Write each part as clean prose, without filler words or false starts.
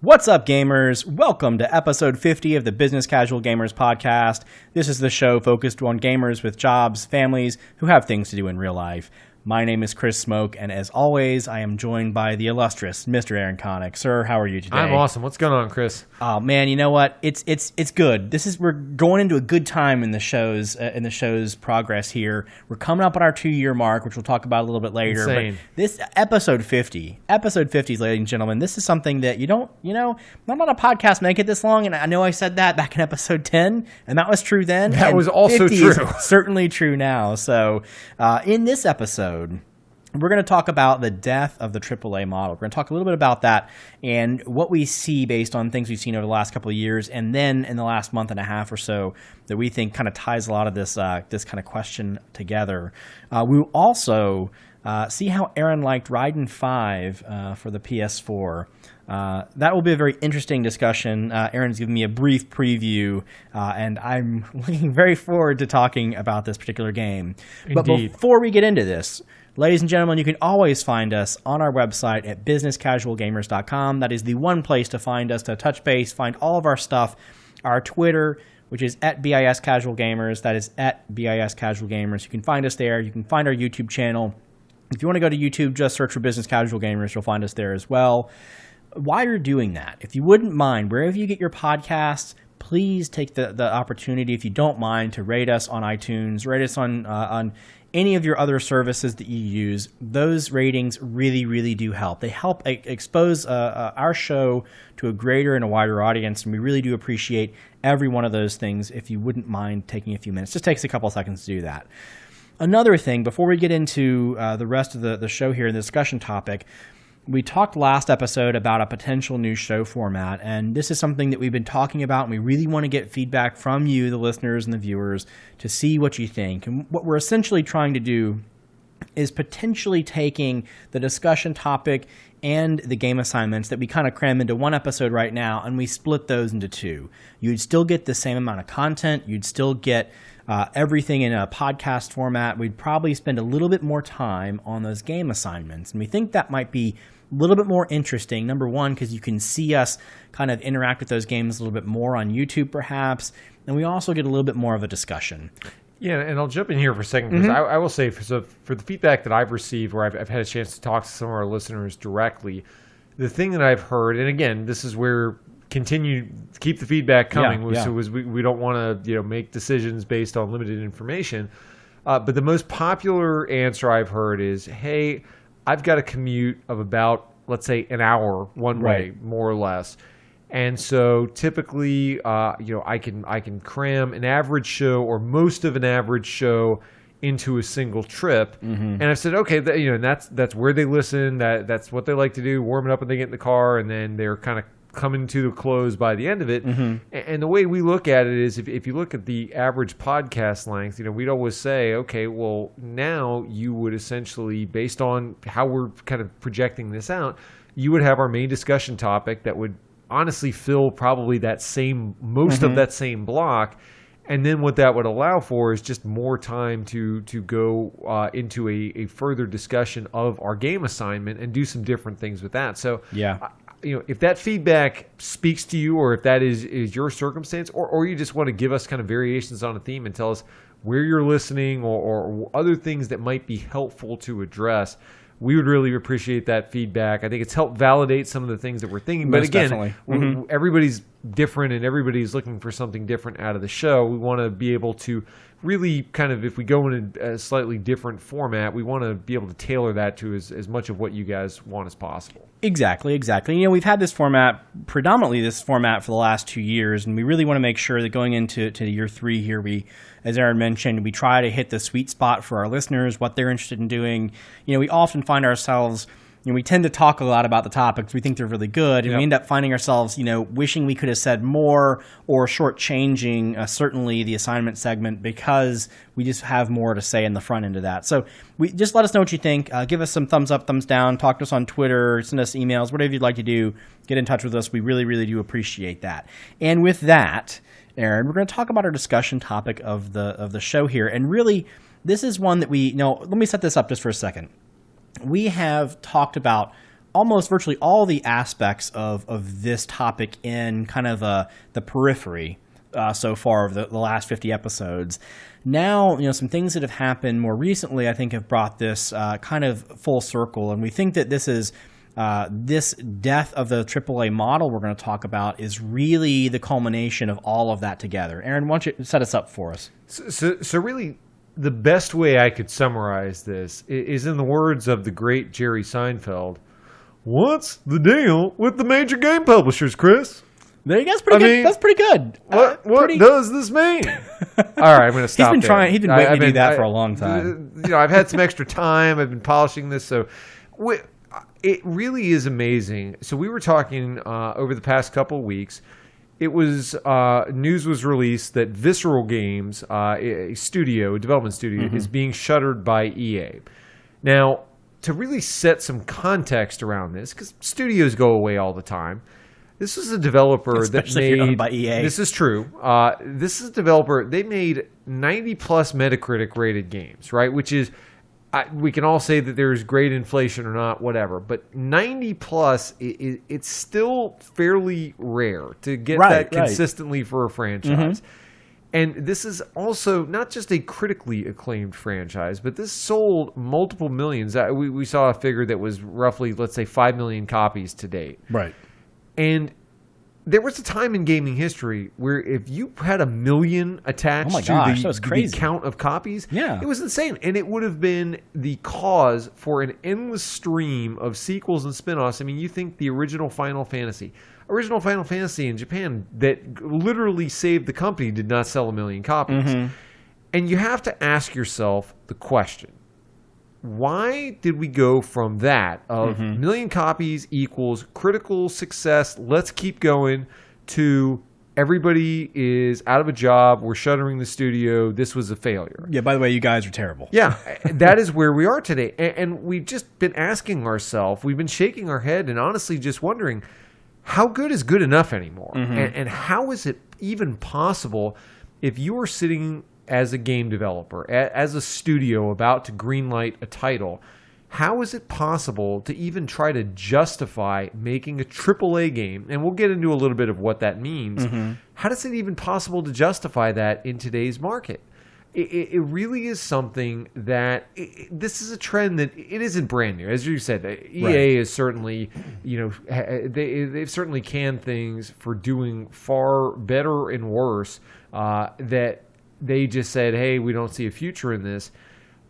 What's up, gamers? Welcome to episode 50 of the Business Casual Gamers podcast. This is the show focused on gamers with jobs, families, who have things to do in real life. My name is Chris Smoke, and as always, I am joined by the illustrious Mr. Aaron Connick. Sir, how are you today? I'm awesome. What's going on, Chris? Oh man, you know what? It's good. We're going into a good time in the show's progress here. We're coming up on our 2-year mark, which we'll talk about a little bit later. Insane. But this episode 50, ladies and gentlemen, this is something that not a lot of podcasts make it this long, and I know I said that back in episode 10, and that was true then. That was also 50 true. Is certainly true now. So, in this episode, we're going to talk about the death of the AAA model. We're going to talk a little bit about that and what we see based on things we've seen over the last couple of years, and then in the last month and a half or so that we think kind of ties a lot of this kind of question together. We will also see how Aaron liked Raiden V for the PS4. That will be a very interesting discussion. Aaron's given me a brief preview, and I'm looking very forward to talking about this particular game. Indeed. But before we get into this, ladies and gentlemen, you can always find us on our website at businesscasualgamers.com. That is the one place to find us, to touch base, find all of our stuff. Our Twitter, which is at BISCasualGamers. That is at BISCasualGamers. You can find us there. You can find our YouTube channel. If you want to go to YouTube, just search for Business Casual Gamers. You'll find us there as well. While you're doing that, if you wouldn't mind, wherever you get your podcasts, please take the opportunity, if you don't mind, to rate us on iTunes, rate us on any of your other services that you use. Those ratings really, really do help. They help expose our show to a greater and a wider audience, and we really do appreciate every one of those things. If you wouldn't mind taking a few minutes, just takes a couple of seconds to do that. Another thing, before we get into the rest of the show here, the discussion topic, we talked last episode about a potential new show format, and this is something that we've been talking about, and we really want to get feedback from you, the listeners and the viewers, to see what you think. And what we're essentially trying to do is potentially taking the discussion topic and the game assignments that we kind of cram into one episode right now, and we split those into two. You'd still get the same amount of content. You'd still get everything in a podcast format. We'd probably spend a little bit more time on those game assignments, and we think that might be a little bit more interesting. Number one, because you can see us kind of interact with those games a little bit more on YouTube, perhaps, and we also get a little bit more of a discussion. Yeah, and I'll jump in here for a second, because I will say, for the feedback that I've received, where I've had a chance to talk to some of our listeners directly, the thing that I've heard, and again, this is where keep the feedback coming, so we don't want to make decisions based on limited information. But the most popular answer I've heard is, hey, I've got a commute of about, let's say, an hour one way, more or less. And so typically, I can cram an average show or most of an average show into a single trip. And I've said, okay, that's where they listen. That's what they like to do, warm it up when they get in the car, and then they're kind of coming to the close by the end of it. And the way we look at it is, if you look at the average podcast length, we'd always say, okay, well, now you would essentially, based on how we're kind of projecting this out, you would have our main discussion topic that would honestly fill probably most of that same block. And then what that would allow for is just more time to go into a further discussion of our game assignment and do some different things with that. So if that feedback speaks to you, or if that is your circumstance, or you just want to give us kind of variations on a theme and tell us where you're listening, or other things that might be helpful to address, we would really appreciate that feedback. I think it's helped validate some of the things that we're thinking. But again, everybody's different, and everybody's looking for something different out of the show. We want to be able to really kind of, if we go in a slightly different format, we want to be able to tailor that to as much of what you guys want as possible. Exactly. We've had this format, predominantly this format, for the last 2 years, and we really want to make sure that going into year 3 here, we, as Aaron mentioned, we try to hit the sweet spot for our listeners, what they're interested in doing. We often find ourselves, we tend to talk a lot about the topics. We think they're really good, and we end up finding ourselves, wishing we could have said more, or shortchanging certainly the assignment segment, because we just have more to say in the front end of that. So we just let us know what you think. Give us some thumbs up, thumbs down. Talk to us on Twitter. Send us emails. Whatever you'd like to do, get in touch with us. We really, really do appreciate that. And with that, Aaron, we're going to talk about our discussion topic of the show here. And really, this is one that let me set this up just for a second. We have talked about almost virtually all the aspects of this topic in kind of the periphery so far of the last 50 episodes. Now, some things that have happened more recently, I think, have brought this kind of full circle, and we think that this is this death of the AAA model we're going to talk about is really the culmination of all of that together. Aaron, why don't you set us up for us? So really, the best way I could summarize this is in the words of the great Jerry Seinfeld. What's the deal with the major game publishers, Chris? There you go. That's pretty good. That's pretty good. What does this mean? All right, I'm going to stop. He's been waiting to do that for a long time. I've had some extra time. I've been polishing this, so it really is amazing. So we were talking over the past couple of weeks. It was news was released that Visceral Games, a development studio, is being shuttered by EA. Now, to really set some context around this, because studios go away all the time. This is a developer Especially if you're owned by EA. This is true. This is a developer. They made 90 plus Metacritic rated games, right? Which is, we can all say that there's great inflation or not, whatever. But 90 plus, it's still fairly rare to get that consistently for a franchise. And this is also not just a critically acclaimed franchise, but this sold multiple millions. We saw a figure that was roughly, let's say, 5 million copies to date. Right. And there was a time in gaming history where if you had 1 million attached to the count of copies, it was insane. And it would have been the cause for an endless stream of sequels and spinoffs. I mean, you think the original Final Fantasy in Japan that literally saved the company did not sell 1 million copies. And you have to ask yourself the question, why did we go from that of 1 million copies equals critical success, let's keep going, to everybody is out of a job, we're shuttering the studio, this was a failure? Yeah, by the way, you guys are terrible. Yeah, that is where we are today. And we've just been asking ourselves, we've been shaking our head and honestly just wondering, how good is good enough anymore? And how is it even possible if you are sitting as a game developer, as a studio about to greenlight a title, how is it possible to even try to justify making a AAA game? And we'll get into a little bit of what that means. How is it even possible to justify that in today's market? It really is something that this is a trend that it isn't brand new. As you said, EA is certainly, they've certainly canned things for doing far better and worse that they just said, hey, we don't see a future in this.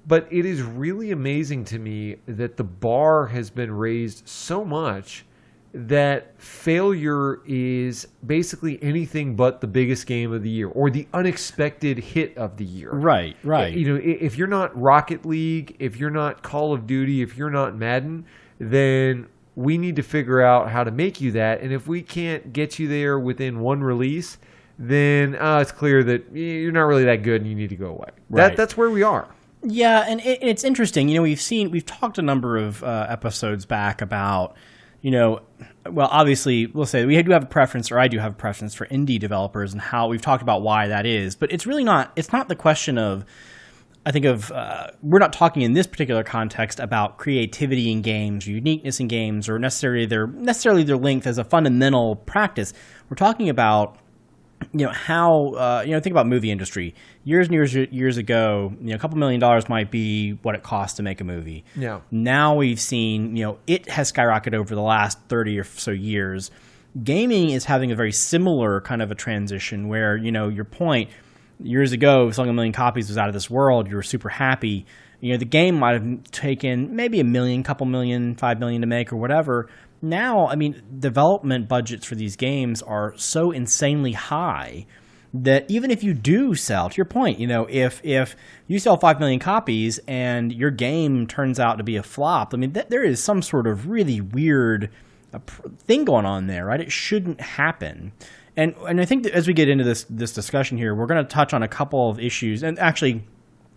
But it is really amazing to me that the bar has been raised so much that failure is basically anything but the biggest game of the year or the unexpected hit of the year. Right. If you're not Rocket League, if you're not Call of Duty, if you're not Madden, then we need to figure out how to make you that. And if we can't get you there within one release, then it's clear that you're not really that good and you need to go away. Right. That's where we are. Yeah, and it's interesting. We've talked a number of episodes back about, well, obviously, we'll say we do have a preference, or I do have a preference for indie developers and how we've talked about why that is. But it's really not. It's not the question of. I think we're not talking in this particular context about creativity in games, or uniqueness in games, or necessarily their length as a fundamental practice. We're talking about. How think about movie industry. Years ago, a couple $1 million might be what it costs to make a movie. Yeah. Now we've seen, it has skyrocketed over the last 30 or so years. Gaming is having a very similar kind of a transition where, your point, years ago, selling 1 million copies was out of this world. You were super happy. The game might have taken maybe $1 million, couple million, $5 million to make or whatever. Now, development budgets for these games are so insanely high that even if you do sell, to your point, if you sell 5 million copies and your game turns out to be a flop, there is some sort of really weird thing going on there, right? It shouldn't happen. And I think that as we get into this discussion here, we're going to touch on a couple of issues, and actually,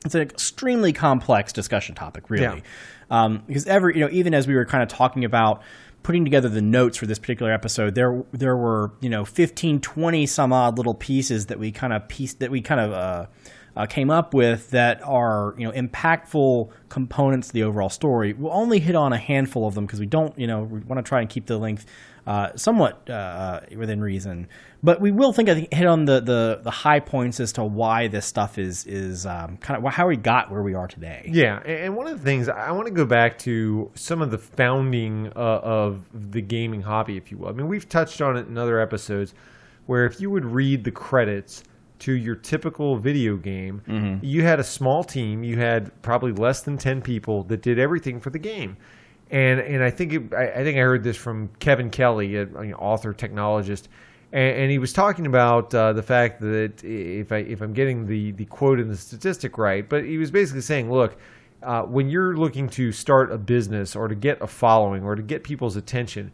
it's an extremely complex discussion topic, really, because even as we were kind of talking about putting together the notes for this particular episode, there were 15, 20 some odd little pieces that we kind of came up with that are impactful components to the overall story. We'll only hit on a handful of them because we don't we want to try and keep the length somewhat within reason. But we will hit on the high points as to why this stuff is kind of how we got where we are today. Yeah, and one of the things I want to go back to some of the founding of the gaming hobby, if you will. I mean, we've touched on it in other episodes, where if you would read the credits to your typical video game, you had a small team. You had probably less than 10 people that did everything for the game. And I think I heard this from Kevin Kelly, an author, technologist, and he was talking about the fact that if I'm getting the quote and the statistic right, but he was basically saying, look, when you're looking to start a business or to get a following or to get people's attention,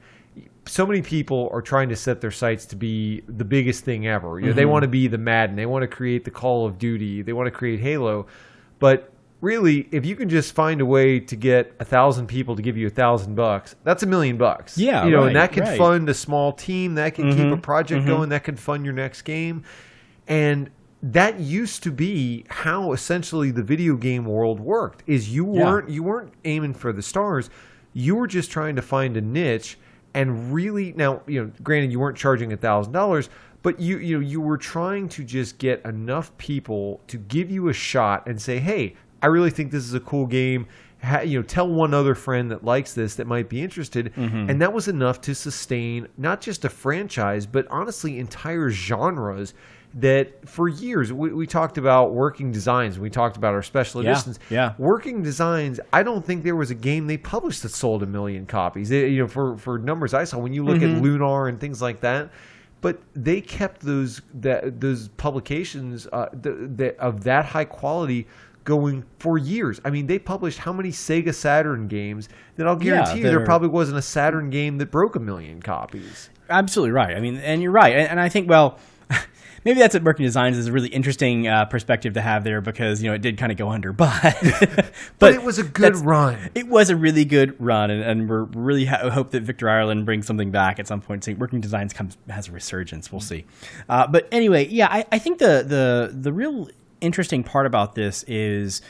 so many people are trying to set their sights to be the biggest thing ever. They want to be the Madden, they want to create the Call of Duty, they want to create Halo, but really, if you can just find a way to get 1,000 people to give you $1,000, that's $1 million. Yeah, and that can fund a small team, that can keep a project going, that can fund your next game, and that used to be how essentially the video game world worked. Is you weren't aiming for the stars, you were just trying to find a niche, and really now granted you weren't charging $1,000. But you were trying to just get enough people to give you a shot and say, hey, I really think this is a cool game. Tell one other friend that likes this that might be interested. And that was enough to sustain not just a franchise, but honestly entire genres that for years, we talked about working designs. We talked about our special editions. Yeah. Working designs, I don't think there was a game they published that sold 1 million copies. For numbers I saw, when you look at Lunar and things like that, but they kept those publications of that high quality going for years. I mean, they published how many Sega Saturn games that I'll guarantee you there probably wasn't a Saturn game that broke 1 million copies. Absolutely right. I mean, and you're right. And I think, well, maybe that's what Working Designs is a really interesting perspective to have there because, it did kind of go under. But it was a good run. It was a really good run. And we're really hope that Victor Ireland brings something back at some point. So Working Designs has a resurgence. We'll see. But anyway, yeah, I think the real interesting part about this is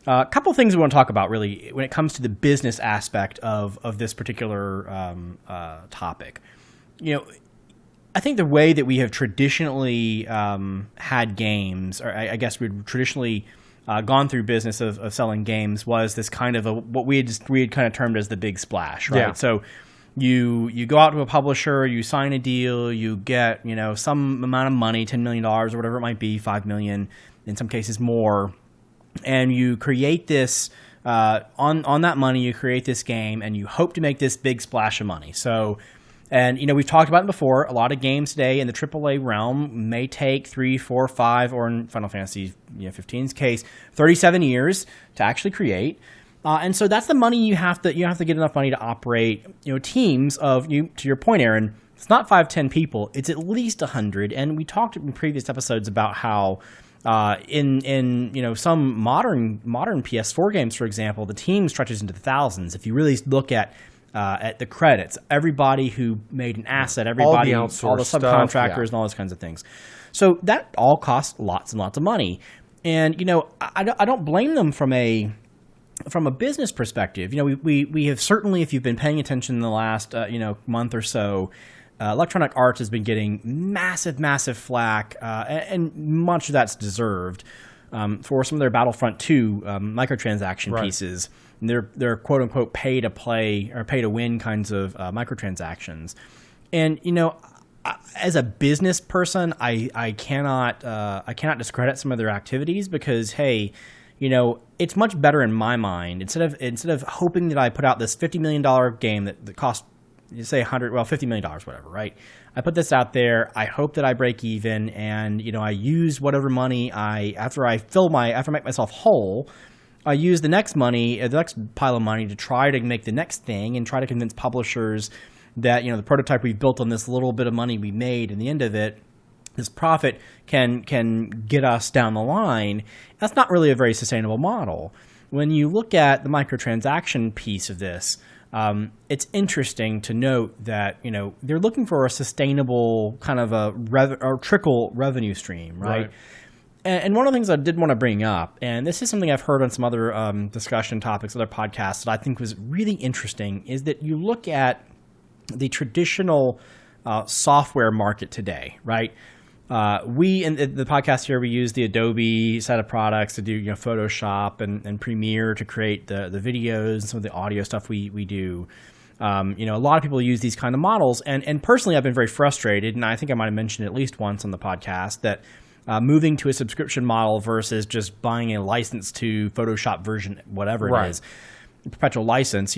a couple of things we want to talk about really when it comes to the business aspect of this particular topic. I think the way that we have traditionally had games, or I guess we'd traditionally gone through business of selling games, was this kind of what we had kind of termed as the big splash, right? Yeah. So you go out to a publisher, you sign a deal, you get some amount of money, $10 million or whatever it might be, $5 million, in some cases more, and you create this on that money. You create this game, and you hope to make this big splash of money. So. And, we've talked about it before. A lot of games today in the AAA realm may take 3, 4, 5, or in Final Fantasy 15's case, 37 years to actually create. And so that's the money you have to get enough money to operate, teams of, to your point, Aaron, it's not 5, 10 people. It's at least 100. And we talked in previous episodes about how in some modern PS4 games, for example, the team stretches into the thousands. If you really look at the credits, everybody who made an asset, everybody, all the subcontractors, and all those kinds of things. So that all costs lots and lots of money. And I don't blame them from a business perspective. We have certainly, if you've been paying attention in the last month or so, Electronic Arts has been getting massive flack, and much of that's deserved for some of their Battlefront 2 microtransaction pieces. They're quote unquote pay to play or pay to win kinds of microtransactions, and as a business person, I cannot discredit some of their activities because hey, it's much better in my mind instead of hoping that I put out this $50 million game that costs say $50 million, whatever, right? I put this out there. I hope that I break even, and I use whatever money after I make myself whole. I use the next pile of money to try to make the next thing and try to convince publishers that, the prototype we built on this little bit of money we made, and the end of it, this profit can get us down the line. That's not really a very sustainable model. When you look at the microtransaction piece of this, it's interesting to note that, they're looking for a sustainable kind of a trickle revenue stream, right? And one of the things I did want to bring up, and this is something I've heard on some other discussion topics, other podcasts that I think was really interesting, is that you look at the traditional software market today, right? We in the podcast here, we use the Adobe set of products to do Photoshop and Premiere to create the videos and some of the audio stuff we do. A lot of people use these kind of models, and personally, I've been very frustrated, and I think I might have mentioned it at least once on the podcast that moving to a subscription model versus just buying a license to Photoshop version, whatever it is, perpetual license,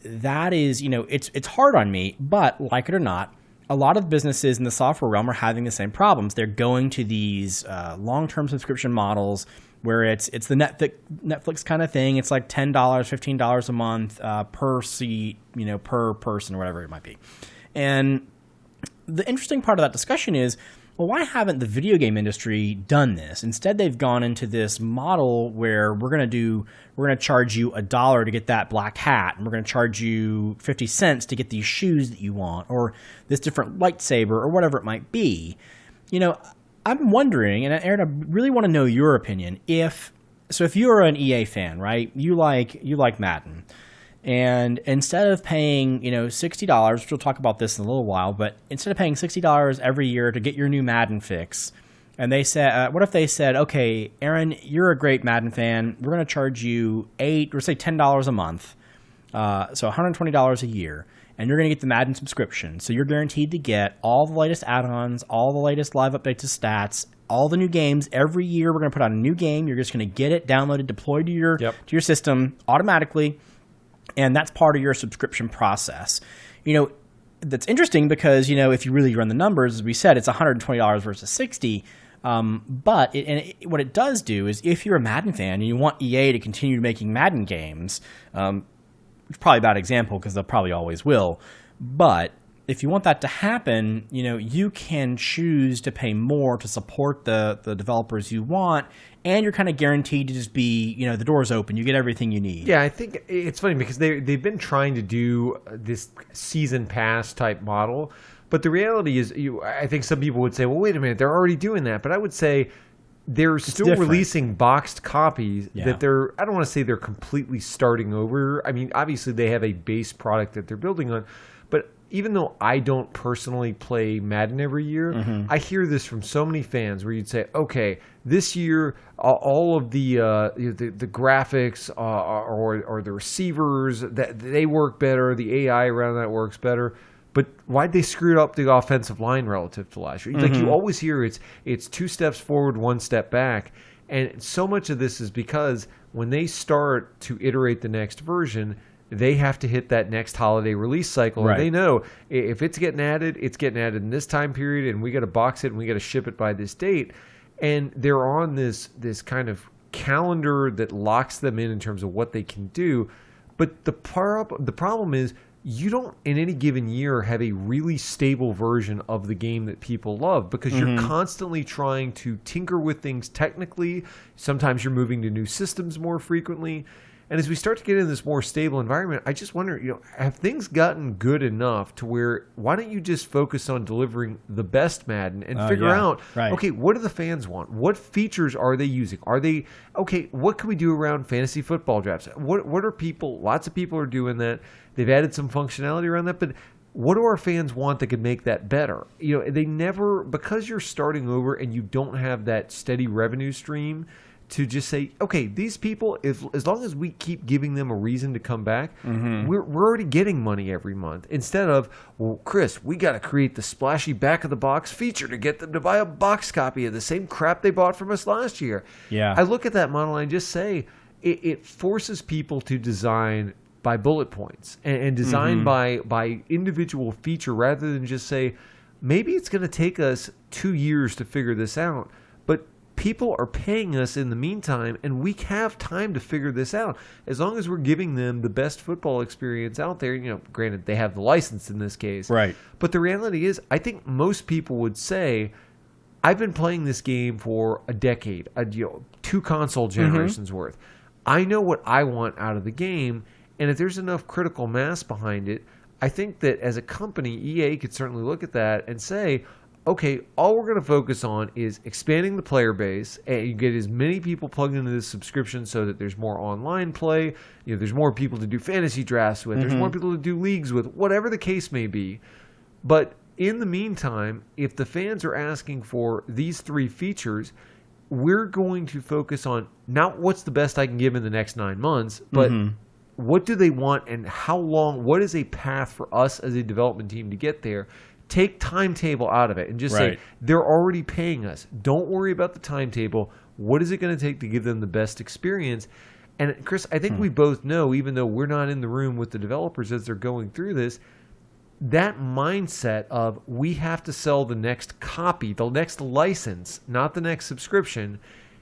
that is, it's hard on me, but like it or not, a lot of businesses in the software realm are having the same problems. They're going to these long-term subscription models where it's the Netflix kind of thing. It's like $10, $15 a month per seat, per person or whatever it might be. And the interesting part of that discussion is, well, why haven't the video game industry done this? Instead, they've gone into this model where we're going to charge you $1 to get that black hat, and we're going to charge you 50 cents to get these shoes that you want, or this different lightsaber, or whatever it might be. I'm wondering, and Aaron, I really want to know your opinion. If you're an EA fan, right? You like Madden. And instead of paying, $60, which we'll talk about this in a little while, but instead of paying $60 every year to get your new Madden fix, and they said, what if they said, okay, Aaron, you're a great Madden fan. We're going to charge you $10 a month, so $120 a year, and you're going to get the Madden subscription. So you're guaranteed to get all the latest add-ons, all the latest live updates to stats, all the new games. Every year we're going to put out a new game. You're just going to get it downloaded, deployed to your system automatically. And that's part of your subscription process. That's interesting because, if you really run the numbers, as we said, it's $120 versus $60. But what it does do is if you're a Madden fan and you want EA to continue making Madden games, it's probably a bad example because they'll probably always will. But if you want that to happen, you can choose to pay more to support the developers you want, and you're kind of guaranteed to just be, the door's open. You get everything you need. Yeah, I think it's funny because they've been trying to do this season pass type model, but the reality is, I think some people would say, well, wait a minute, they're already doing that. But I would say they're still releasing boxed copies that I don't want to say they're completely starting over. I mean, obviously they have a base product that they're building on, but even though I don't personally play Madden every year, I hear this from so many fans where you'd say, okay, this year all of the graphics or the receivers, that they work better, the AI around that works better. But why'd they screw up the offensive line relative to last year? Like you always hear it's 2 steps forward, 1 step back. And so much of this is because when they start to iterate the next version, they have to hit that next holiday release cycle. Right. And they know if it's getting added in this time period, and we got to box it and we got to ship it by this date. And they're on this kind of calendar that locks them in terms of what they can do. But the problem is you don't in any given year have a really stable version of the game that people love because you're constantly trying to tinker with things technically. Sometimes you're moving to new systems more frequently. And as we start to get into this more stable environment, I just wonder, have things gotten good enough to where why don't you just focus on delivering the best Madden and figure out, okay, what do the fans want? What features are they using? What can we do around fantasy football drafts? What are people, lots of people are doing that. They've added some functionality around that, but what do our fans want that could make that better? They never, because you're starting over and you don't have that steady revenue stream, to just say, okay, these people, as long as we keep giving them a reason to come back, we're already getting money every month. Instead of, well, Chris, we got to create the splashy back of the box feature to get them to buy a box copy of the same crap they bought from us last year. Yeah, I look at that model and I just say, it forces people to design by bullet points and design by individual feature rather than just say, maybe it's going to take us 2 years to figure this out, but people are paying us in the meantime, and we have time to figure this out. As long as we're giving them the best football experience out there, granted, they have the license in this case. Right. But the reality is, I think most people would say, I've been playing this game for a decade, 2 console generations worth. I know what I want out of the game, and if there's enough critical mass behind it, I think that as a company, EA could certainly look at that and say, okay, all we're going to focus on is expanding the player base, and you get as many people plugged into this subscription so that there's more online play, there's more people to do fantasy drafts with, there's more people to do leagues with, whatever the case may be. But in the meantime, if the fans are asking for these 3 features, we're going to focus on not what's the best I can give in the next 9 months, but what do they want and how long, what is a path for us as a development team to get there? Take timetable out of it and just say, they're already paying us. Don't worry about the timetable. What is it going to take to give them the best experience? And Chris, I think we both know, even though we're not in the room with the developers as they're going through this, that mindset of we have to sell the next copy, the next license, not the next subscription,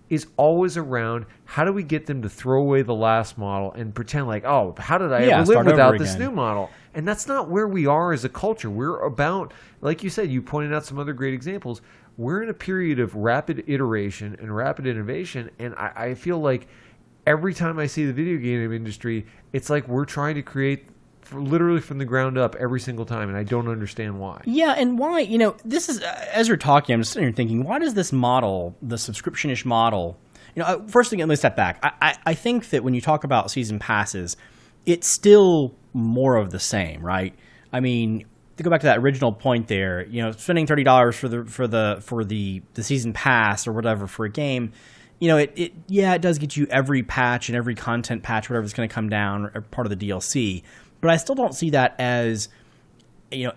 is always around how do we get them to throw away the last model and pretend like, oh, how did I ever live without this new model? And that's not where we are as a culture. We're about, like you said, you pointed out some other great examples. We're in a period of rapid iteration and rapid innovation, and I feel like every time I see the video game industry, it's like we're trying to create literally from the ground up every single time, and I don't understand why. Yeah, and why, this is, as you're talking, I'm just sitting here thinking, why does this model, the subscription-ish model, first thing, let me step back. I think that when you talk about season passes, it's still more of the same, right? I mean, to go back to that original point there, spending $30 for the season pass or whatever for a game, it does get you every patch and every content patch, whatever's going to come down, or part of the DLC. But I still don't see that as,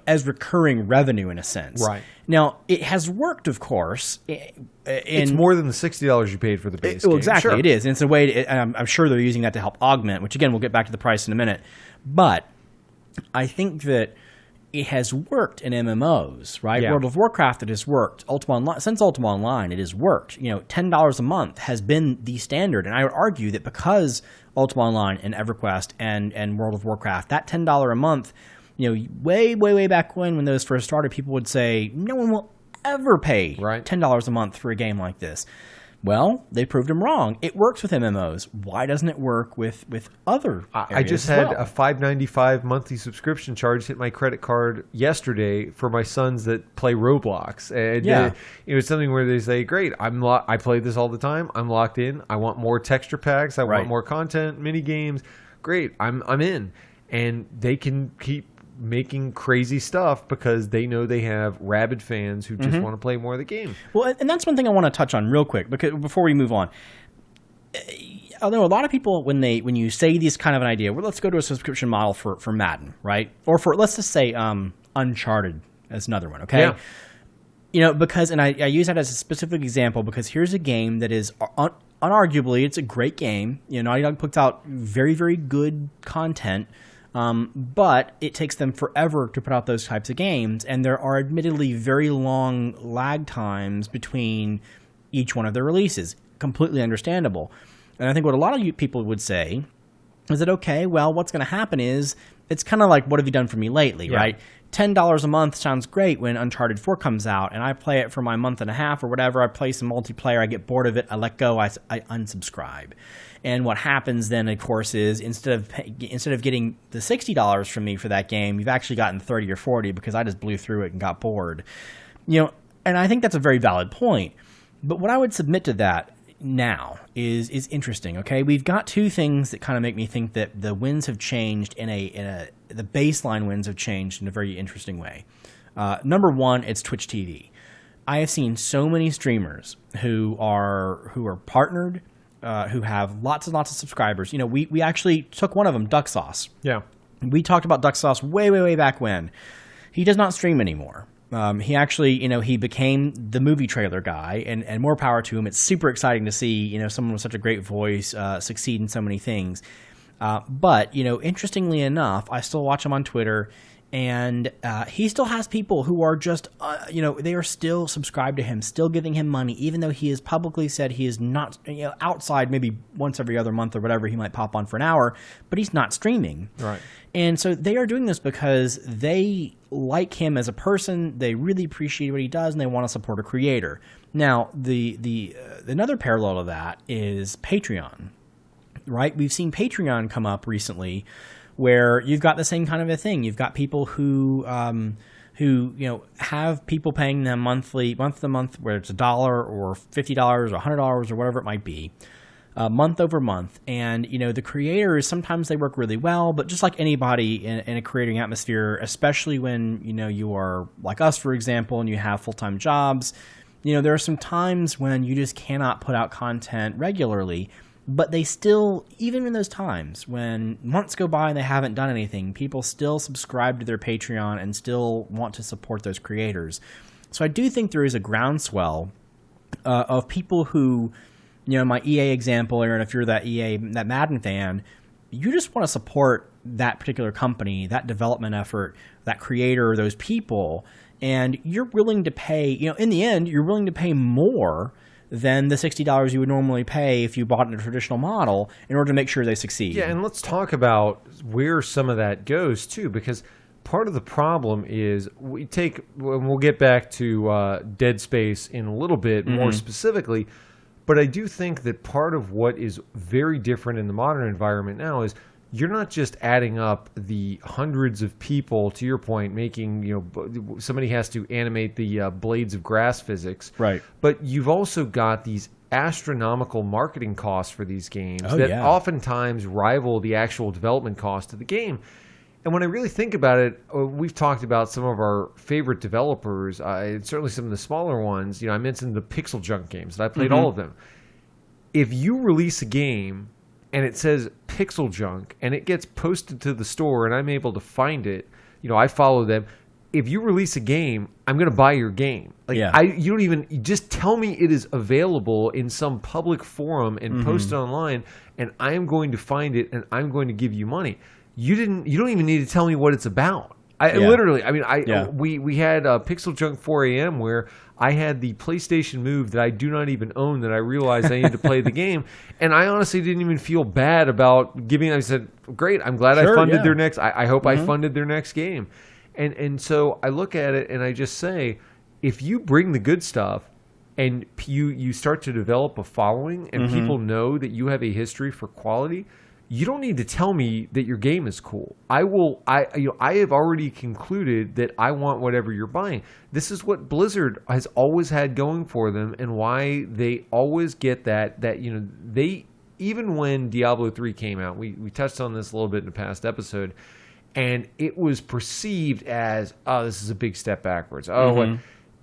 as recurring revenue in a sense. Right. Now, it has worked, of course. It's more than the $60 you paid for the base game. Exactly, Sure. It is. And it's a way I'm sure they're using that to help augment, which, again, we'll get back to the price in a minute. But I think that it has worked in MMOs, right? Yeah. World of Warcraft, it has worked. Since Ultima Online, it has worked. $10 a month has been the standard. And I would argue that because Ultima Online and EverQuest and World of Warcraft, that $10 a month, way back when those first started, people would say, no one will ever pay $10 a month for a game like this. Well, they proved them wrong. It works with MMOs. Why doesn't it work with other areas? I just had a $5.95 monthly subscription charge hit my credit card yesterday for my sons that play Roblox. And it's something where they say, great, I play this all the time. I'm locked in. I want more texture packs. I want more content, mini games. Great, I'm in. And they can keep making crazy stuff because they know they have rabid fans who just want to play more of the game. Well, and that's one thing I want to touch on real quick before we move on. Although a lot of people, when you say these kind of an idea, well, let's go to a subscription model for Madden, right? Or for, let's just say, Uncharted as another one, okay? Yeah. Because, and I use that as a specific example because here's a game that is unarguably, it's a great game. Naughty Dog puts out very, very good content. But it takes them forever to put out those types of games, and there are admittedly very long lag times between each one of their releases. Completely understandable. And I think what a lot of you people would say is that, okay, well, what's going to happen is it's kind of like, what have you done for me lately, right? $10 a month sounds great when Uncharted 4 comes out, and I play it for my month and a half or whatever. I play some multiplayer, I get bored of it, I let go, I unsubscribe. And what happens then, of course, is instead of getting the $60 from me for that game, you've actually gotten $30 or $40 because I just blew through it and got bored. And I think that's a very valid point. But what I would submit to that now is interesting. Okay, we've got two things that kind of make me think that the winds have changed the baseline winds have changed in a very interesting way. Number one, it's Twitch TV. I have seen so many streamers who are partnered. Who have lots and lots of subscribers. We actually took one of them, Duck Sauce. Yeah. We talked about Duck Sauce way back when. He does not stream anymore. He actually, he became the movie trailer guy, and more power to him. It's super exciting to see, someone with such a great voice succeed in so many things. But, interestingly enough, I still watch him on Twitter. And he still has people who are just, they are still subscribed to him, still giving him money, even though he has publicly said he is not, outside maybe once every other month or whatever, he might pop on for an hour, but he's not streaming. Right. And so they are doing this because they like him as a person, they really appreciate what he does, and they want to support a creator. Now, the another parallel of that is Patreon, right? We've seen Patreon come up recently, where you've got the same kind of a thing. You've got people who who, have people paying them month to month, whether it's $1 or $50 or $100 or whatever it might be, month over month. And, the creators, sometimes they work really well, but just like anybody in a creating atmosphere, especially when, you are like us, for example, and you have full-time jobs, there are some times when you just cannot put out content regularly. But they still, even in those times when months go by and they haven't done anything, people still subscribe to their Patreon and still want to support those creators. So I do think there is a groundswell of people who, my EA example, Aaron, if you're that Madden fan, you just want to support that particular company, that development effort, that creator, those people, and you're willing to pay, in the end, you're willing to pay more than the $60 you would normally pay if you bought in a traditional model in order to make sure they succeed. Yeah, and let's talk about where some of that goes too, because part of the problem is we'll get back to Dead Space in a little bit more specifically, but I do think that part of what is very different in the modern environment now is you're not just adding up the hundreds of people, to your point, making, somebody has to animate the blades of grass physics. Right. But you've also got these astronomical marketing costs for these games that oftentimes rival the actual development cost of the game. And when I really think about it, we've talked about some of our favorite developers, certainly some of the smaller ones. I mentioned the Pixel Junk games, and I played all of them. If you release a game and it says Pixel Junk, and it gets posted to the store, and I'm able to find it, I follow them. If you release a game, I'm going to buy your game. You don't even just tell me it is available in some public forum and post it online, and I am going to find it, and I'm going to give you money. You don't even need to tell me what it's about. Literally, we had Pixel Junk 4 AM where I had the PlayStation Move that I do not even own that I realized I need to play the game, and I honestly didn't even feel bad about giving. I said, "Great, I'm glad I funded their next. I hope I funded their next game," and so I look at it and I just say, if you bring the good stuff and you start to develop a following and people know that you have a history for quality. You don't need to tell me that your game is cool. I have already concluded that I want whatever you're buying. This is what Blizzard has always had going for them, and why they always get that they, even when Diablo 3 came out, we touched on this a little bit in a past episode, and it was perceived as, this is a big step backwards.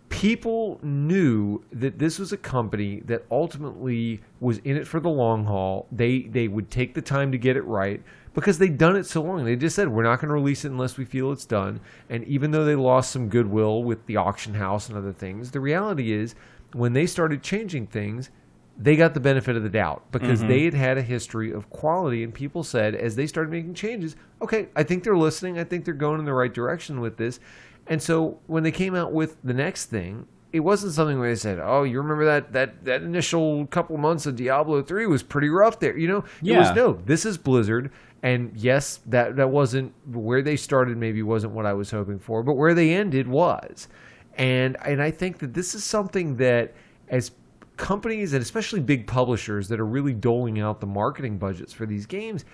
People knew that this was a company that ultimately was in it for the long haul. They would take the time to get it right because they'd done it so long. They just said, we're not going to release it unless we feel it's done. And even though they lost some goodwill with the auction house and other things, the reality is when they started changing things, they got the benefit of the doubt because they had a history of quality, and people said as they started making changes, okay, I think they're listening. I think they're going in the right direction with this. And so when they came out with the next thing, it wasn't something where they said, "Oh, you remember that initial couple months of Diablo 3 was pretty rough there." It was, no, this is Blizzard, and yes, that wasn't where they started. Maybe wasn't what I was hoping for, but where they ended was. And I think that this is something that as companies and especially big publishers that are really doling out the marketing budgets for these games,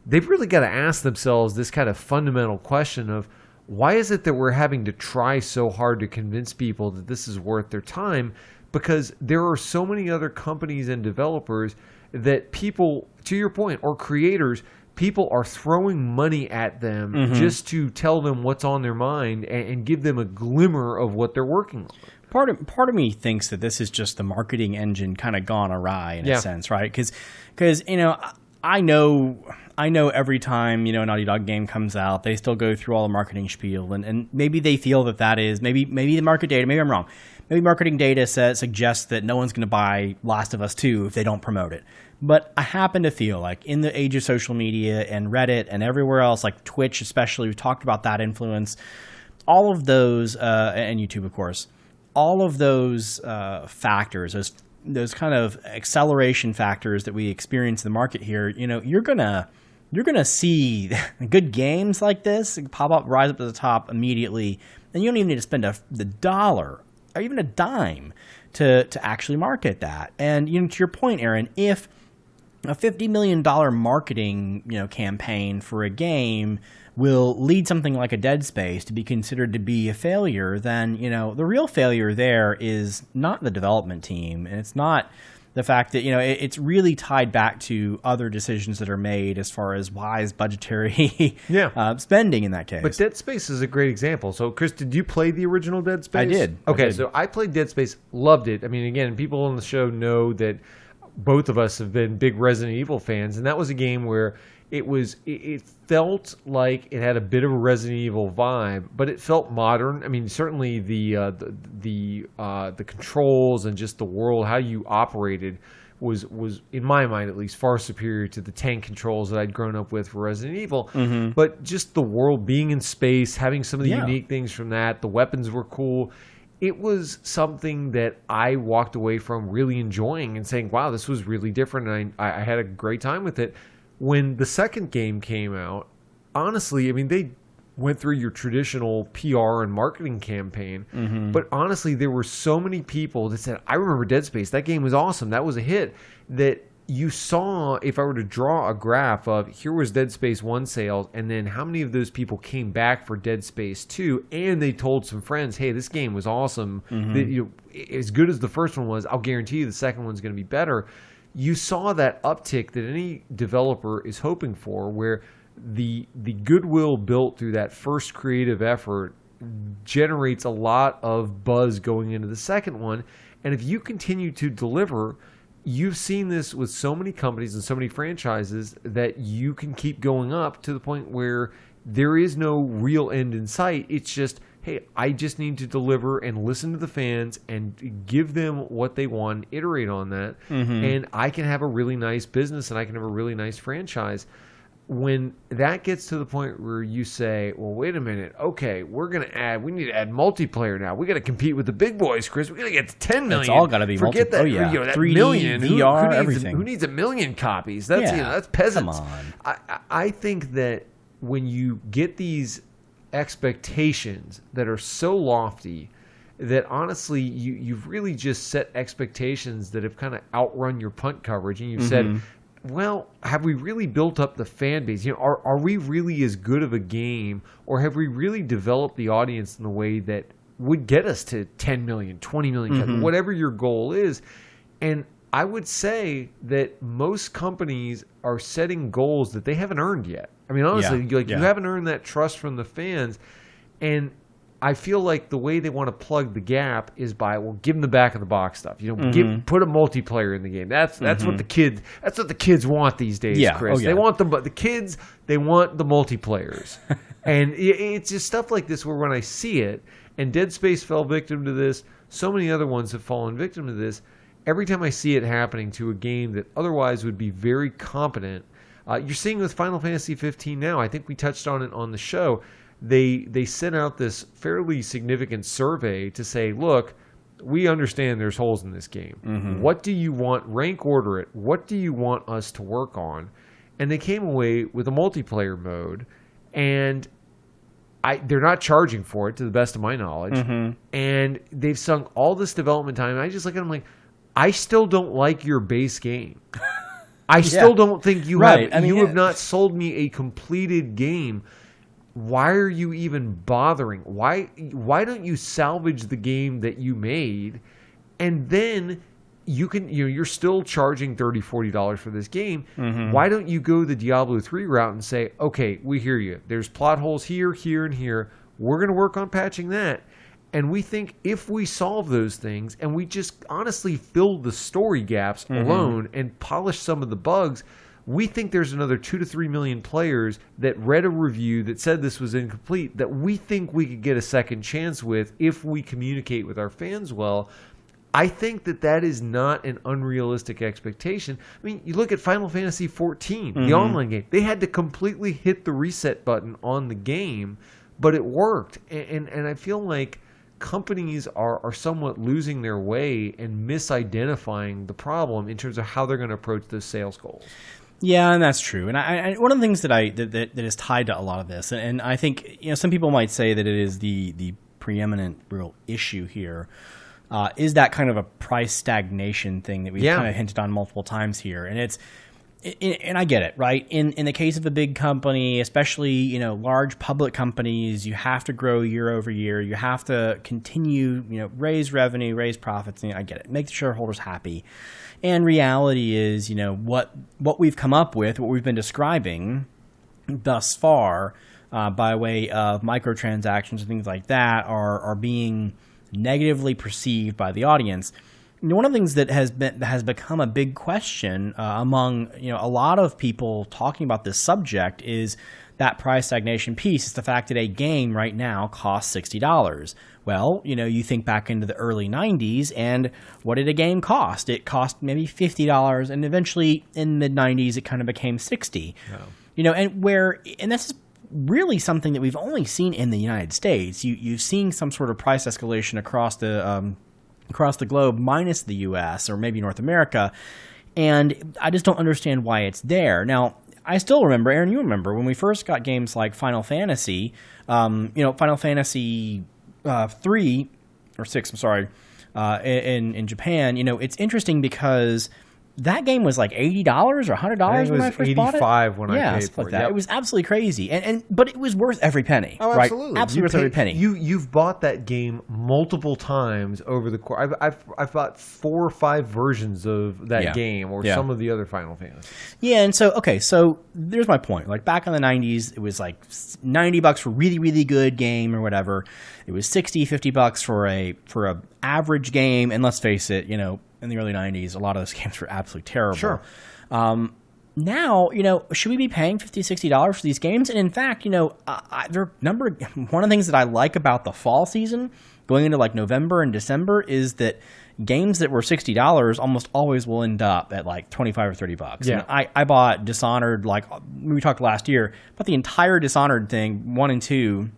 they've really got to ask themselves this kind of fundamental question of, why is it that we're having to try so hard to convince people that this is worth their time? Because there are so many other companies and developers that people, to your point, or creators, people are throwing money at them just to tell them what's on their mind and give them a glimmer of what they're working on. Part of me thinks that this is just the marketing engine kind of gone awry in a sense, right? Because I know every time, a Naughty Dog game comes out, they still go through all the marketing spiel, and maybe they feel that is, maybe the market data, maybe I'm wrong, maybe marketing data suggests that no one's going to buy Last of Us 2 if they don't promote it. But I happen to feel like in the age of social media and Reddit and everywhere else, like Twitch especially, we've talked about that influence, all of those, and YouTube of course, all of those factors, those kind of acceleration factors that we experience in the market here, you're gonna see good games like this pop up, rise up to the top immediately, and you don't even need to spend the dollar or even a dime to actually market that. And to your point, Aaron, if a $50 million marketing, campaign for a game will lead something like a Dead Space to be considered to be a failure, then, the real failure there is not the development team, and it's not the fact that, it's really tied back to other decisions that are made as far as wise budgetary spending in that case. But Dead Space is a great example. So, Chris, did you play the original Dead Space? I did. Okay, so I played Dead Space, loved it. I mean, again, people on the show know that both of us have been big Resident Evil fans, and that was a game where it felt like it had a bit of a Resident Evil vibe, but it felt modern. I mean, certainly the controls and just the world, how you operated was in my mind at least far superior to the tank controls that I'd grown up with for Resident Evil. Mm-hmm. But just the world being in space, having some of the unique things from that, the weapons were cool. It was something that I walked away from really enjoying and saying, wow, this was really different, and I had a great time with it. When the second game came out, honestly, I mean, they went through your traditional PR and marketing campaign, but honestly, there were so many people that said, I remember Dead Space, that game was awesome, that was a hit, that you saw, if I were to draw a graph of here was Dead Space 1 sales, and then how many of those people came back for Dead Space 2, and they told some friends, hey, this game was awesome, that, as good as the first one was, I'll guarantee you the second one's going to be better. You saw that uptick that any developer is hoping for, where the goodwill built through that first creative effort generates a lot of buzz going into the second one. And if you continue to deliver, you've seen this with so many companies and so many franchises that you can keep going up to the point where there is no real end in sight. It's just, hey, I just need to deliver and listen to the fans and give them what they want, iterate on that, and I can have a really nice business and I can have a really nice franchise. When that gets to the point where you say, well, wait a minute, okay, we need to add multiplayer now. We got to compete with the big boys, Chris. We got to get to 10 million. It's all got to be Forget that, that 3D, million. VR, everything. Who needs a million copies? That's peasants. Come on. I think that when you get these expectations that are so lofty that honestly you've really just set expectations that have kind of outrun your punt coverage, and you've said, well, have we really built up the fan base? Are we really as good of a game, or have we really developed the audience in the way that would get us to 10 million, 20 million, whatever your goal is? And I would say that most companies are setting goals that they haven't earned yet. I mean, honestly, you haven't earned that trust from the fans. And I feel like the way they want to plug the gap is by, well, give them the back of the box stuff. Put a multiplayer in the game. That's what the kids want these days, Chris. They want them, but the kids, they want the multiplayers. And it's just stuff like this where when I see it, and Dead Space fell victim to this, so many other ones have fallen victim to this. Every time I see it happening to a game that otherwise would be very competent, you're seeing with Final Fantasy 15 now. I think we touched on it on the show. They sent out this fairly significant survey to say, look, we understand there's holes in this game. What do you want? Rank order it. What do you want us to work on? And they came away with a multiplayer mode, and they're not charging for it to the best of my knowledge. And they've sunk all this development time. And I just look at them like, I still don't like your base game. I still don't think you have. I mean, you have not sold me a completed game. Why are you even bothering? Why don't you salvage the game that you made, and then you can, you're still charging $30, $40 for this game. Why don't you go the Diablo 3 route and say, okay, we hear you. There's plot holes here, here, and here. We're going to work on patching that. And we think if we solve those things and we just honestly fill the story gaps alone and polish some of the bugs, we think there's another 2 to 3 million players that read a review that said this was incomplete that we think we could get a second chance with if we communicate with our fans well. I think that is not an unrealistic expectation. I mean, you look at Final Fantasy XIV, the online game. They had to completely hit the reset button on the game, but it worked. And I feel like companies are somewhat losing their way and misidentifying the problem in terms of how they're going to approach those sales goals. Yeah, and that's true. And I one of the things that is tied to a lot of this, and I think some people might say that it is the preeminent real issue here, is that kind of a price stagnation thing that we've kind of hinted on multiple times here. And and I get it, right? In the case of a big company, especially large public companies, you have to grow year over year. You have to continue, raise revenue, raise profits. I get it. Make the shareholders happy. And reality is, what we've come up with, what we've been describing thus far, by way of microtransactions and things like that, are being negatively perceived by the audience. One of the things that has become a big question among a lot of people talking about this subject is that price stagnation piece. It's the fact that a game right now costs $60. Well, you think back into the early 90s, and what did a game cost? It cost maybe $50, and eventually in the mid 90s it kind of became $60. Oh. And this is really something that we've only seen in the United States. You've seen some sort of price escalation across the globe, minus the U.S. or maybe North America, and I just don't understand why it's there. Now, I still remember, Aaron, you remember, when we first got games like Final Fantasy, Final Fantasy 3, or 6, I'm sorry, in Japan, it's interesting because that game was like $80 or $100 when I first bought it. $85 when I paid for like it. That. Yep. It was absolutely crazy, but it was worth every penny. Oh, absolutely, right? Absolutely worth every penny. You've bought that game multiple times over the course. I've bought 4 or 5 versions of that game, or some of the other Final Fantasy. Yeah, and so there's my point. Like back in the 90s, it was like $90 for a really, really good game or whatever. It was $50 for a average game, and let's face it, in the early 90s, a lot of those games were absolutely terrible. Sure. Now, should we be paying $50, $60 for these games? And in fact, one of the things that I like about the fall season, going into like November and December, is that games that were $60 almost always will end up at like $25 or $30. Yeah. I bought Dishonored, like we talked last year, but the entire Dishonored thing, 1 and 2.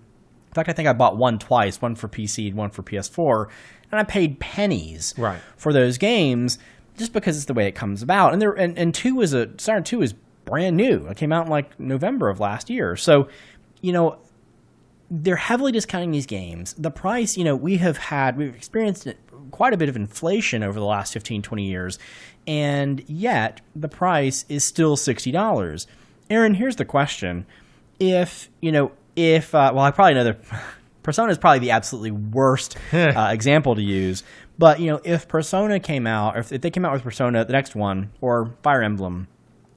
In fact, I think I bought one twice, one for PC and one for PS4. And I paid pennies for those games just because it's the way it comes about. And Dishonored 2 is brand new. It came out in like November of last year. So, they're heavily discounting these games. The price, we've experienced quite a bit of inflation over the last 15, 20 years. And yet the price is still $60. Aaron, here's the question. I probably know Persona is probably the absolutely worst example to use. But, if Persona came out, or if they came out with Persona, the next one, or Fire Emblem,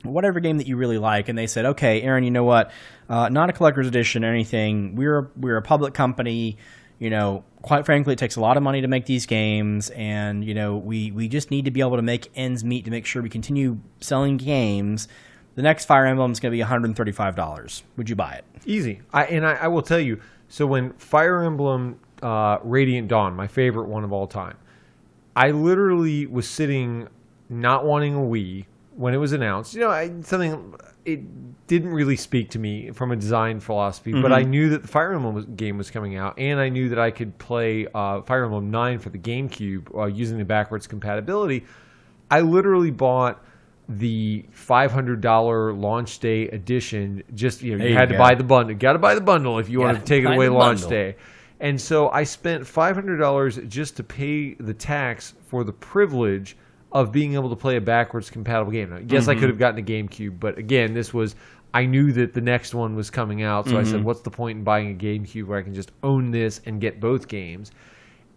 whatever game that you really like, and they said, okay, Aaron, you know what? Not a collector's edition or anything. We're a public company. Quite frankly, it takes a lot of money to make these games, and, we just need to be able to make ends meet to make sure we continue selling games. The next Fire Emblem is going to be $135. Would you buy it? Easy. I will tell you, so when Fire Emblem Radiant Dawn, my favorite one of all time, I literally was sitting not wanting a Wii when it was announced. It didn't really speak to me from a design philosophy, but I knew that the Fire Emblem game was coming out, and I knew that I could play Fire Emblem 9 for the GameCube using the backwards compatibility. I literally bought the $500 launch day edition. Just you had to buy the bundle. Got to buy the bundle if you want to take it away launch day. And so I spent $500 just to pay the tax for the privilege of being able to play a backwards compatible game. Now, yes, I could have gotten a GameCube, but again, I knew that the next one was coming out, so I said, what's the point in buying a GameCube where I can just own this and get both games?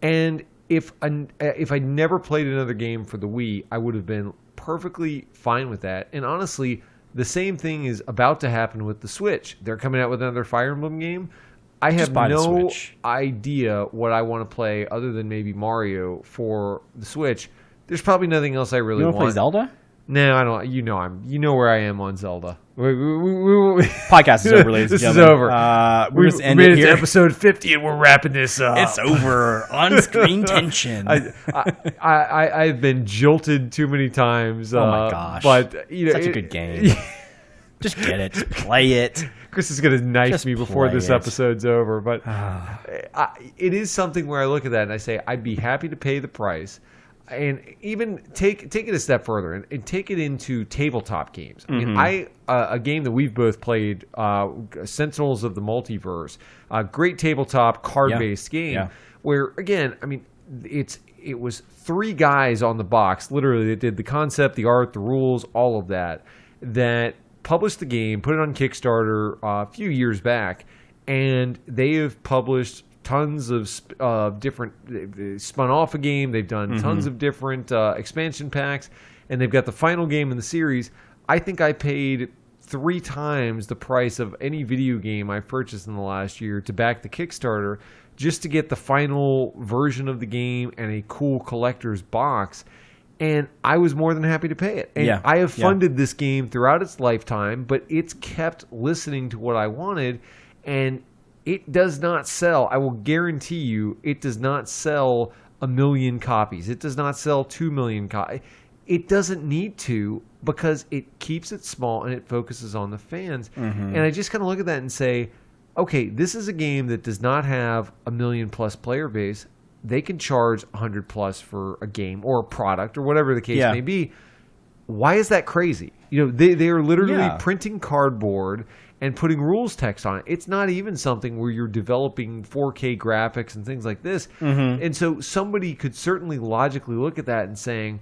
And if I never played another game for the Wii, I would have been perfectly fine with that. And honestly, the same thing is about to happen with the Switch. They're coming out with another Fire Emblem game. I have no idea what I want to play other than maybe Mario for the Switch. There's probably nothing else I really want. You want to play Zelda? No, I don't. You know where I am on Zelda. Podcast is over, ladies and gentlemen. This is over. We're just ending it here. To episode 50, and we're wrapping this up. It's over. On-screen tension. I've been jilted too many times. Oh my gosh! But such a good game. Just get it. Just play it. Chris is going to knife me before this episode's over. But it is something where I look at that and I say, I'd be happy to pay the price. And even take it a step further and take it into tabletop games. I mean, a game that we've both played, Sentinels of the Multiverse, a great tabletop card-based game where, again, I mean, it was 3 guys on the box, literally, that did the concept, the art, the rules, all of that. that published the game, put it on Kickstarter a few years back, and they have published tons of different. They spun off a game. They've done tons of different expansion packs, and they've got the final game in the series. I think I paid 3 times the price of any video game I've purchased in the last year to back the Kickstarter just to get the final version of the game and a cool collector's box. And I was more than happy to pay it. And I have funded this game throughout its lifetime, but it's kept listening to what I wanted, and it does not sell. I will guarantee you it does not sell 1 million copies. It does not sell 2 million copies. It doesn't need to, because it keeps it small and it focuses on the fans. And I just kind of look at that and say, okay, this is a game that does not have 1 million plus player base. They can charge 100 plus for a game or a product or whatever the case may be. Why is that crazy? You know, they are literally printing cardboard and putting rules text on it. It's not even something where you're developing 4K graphics and things like this. And so somebody could certainly logically look at that and saying,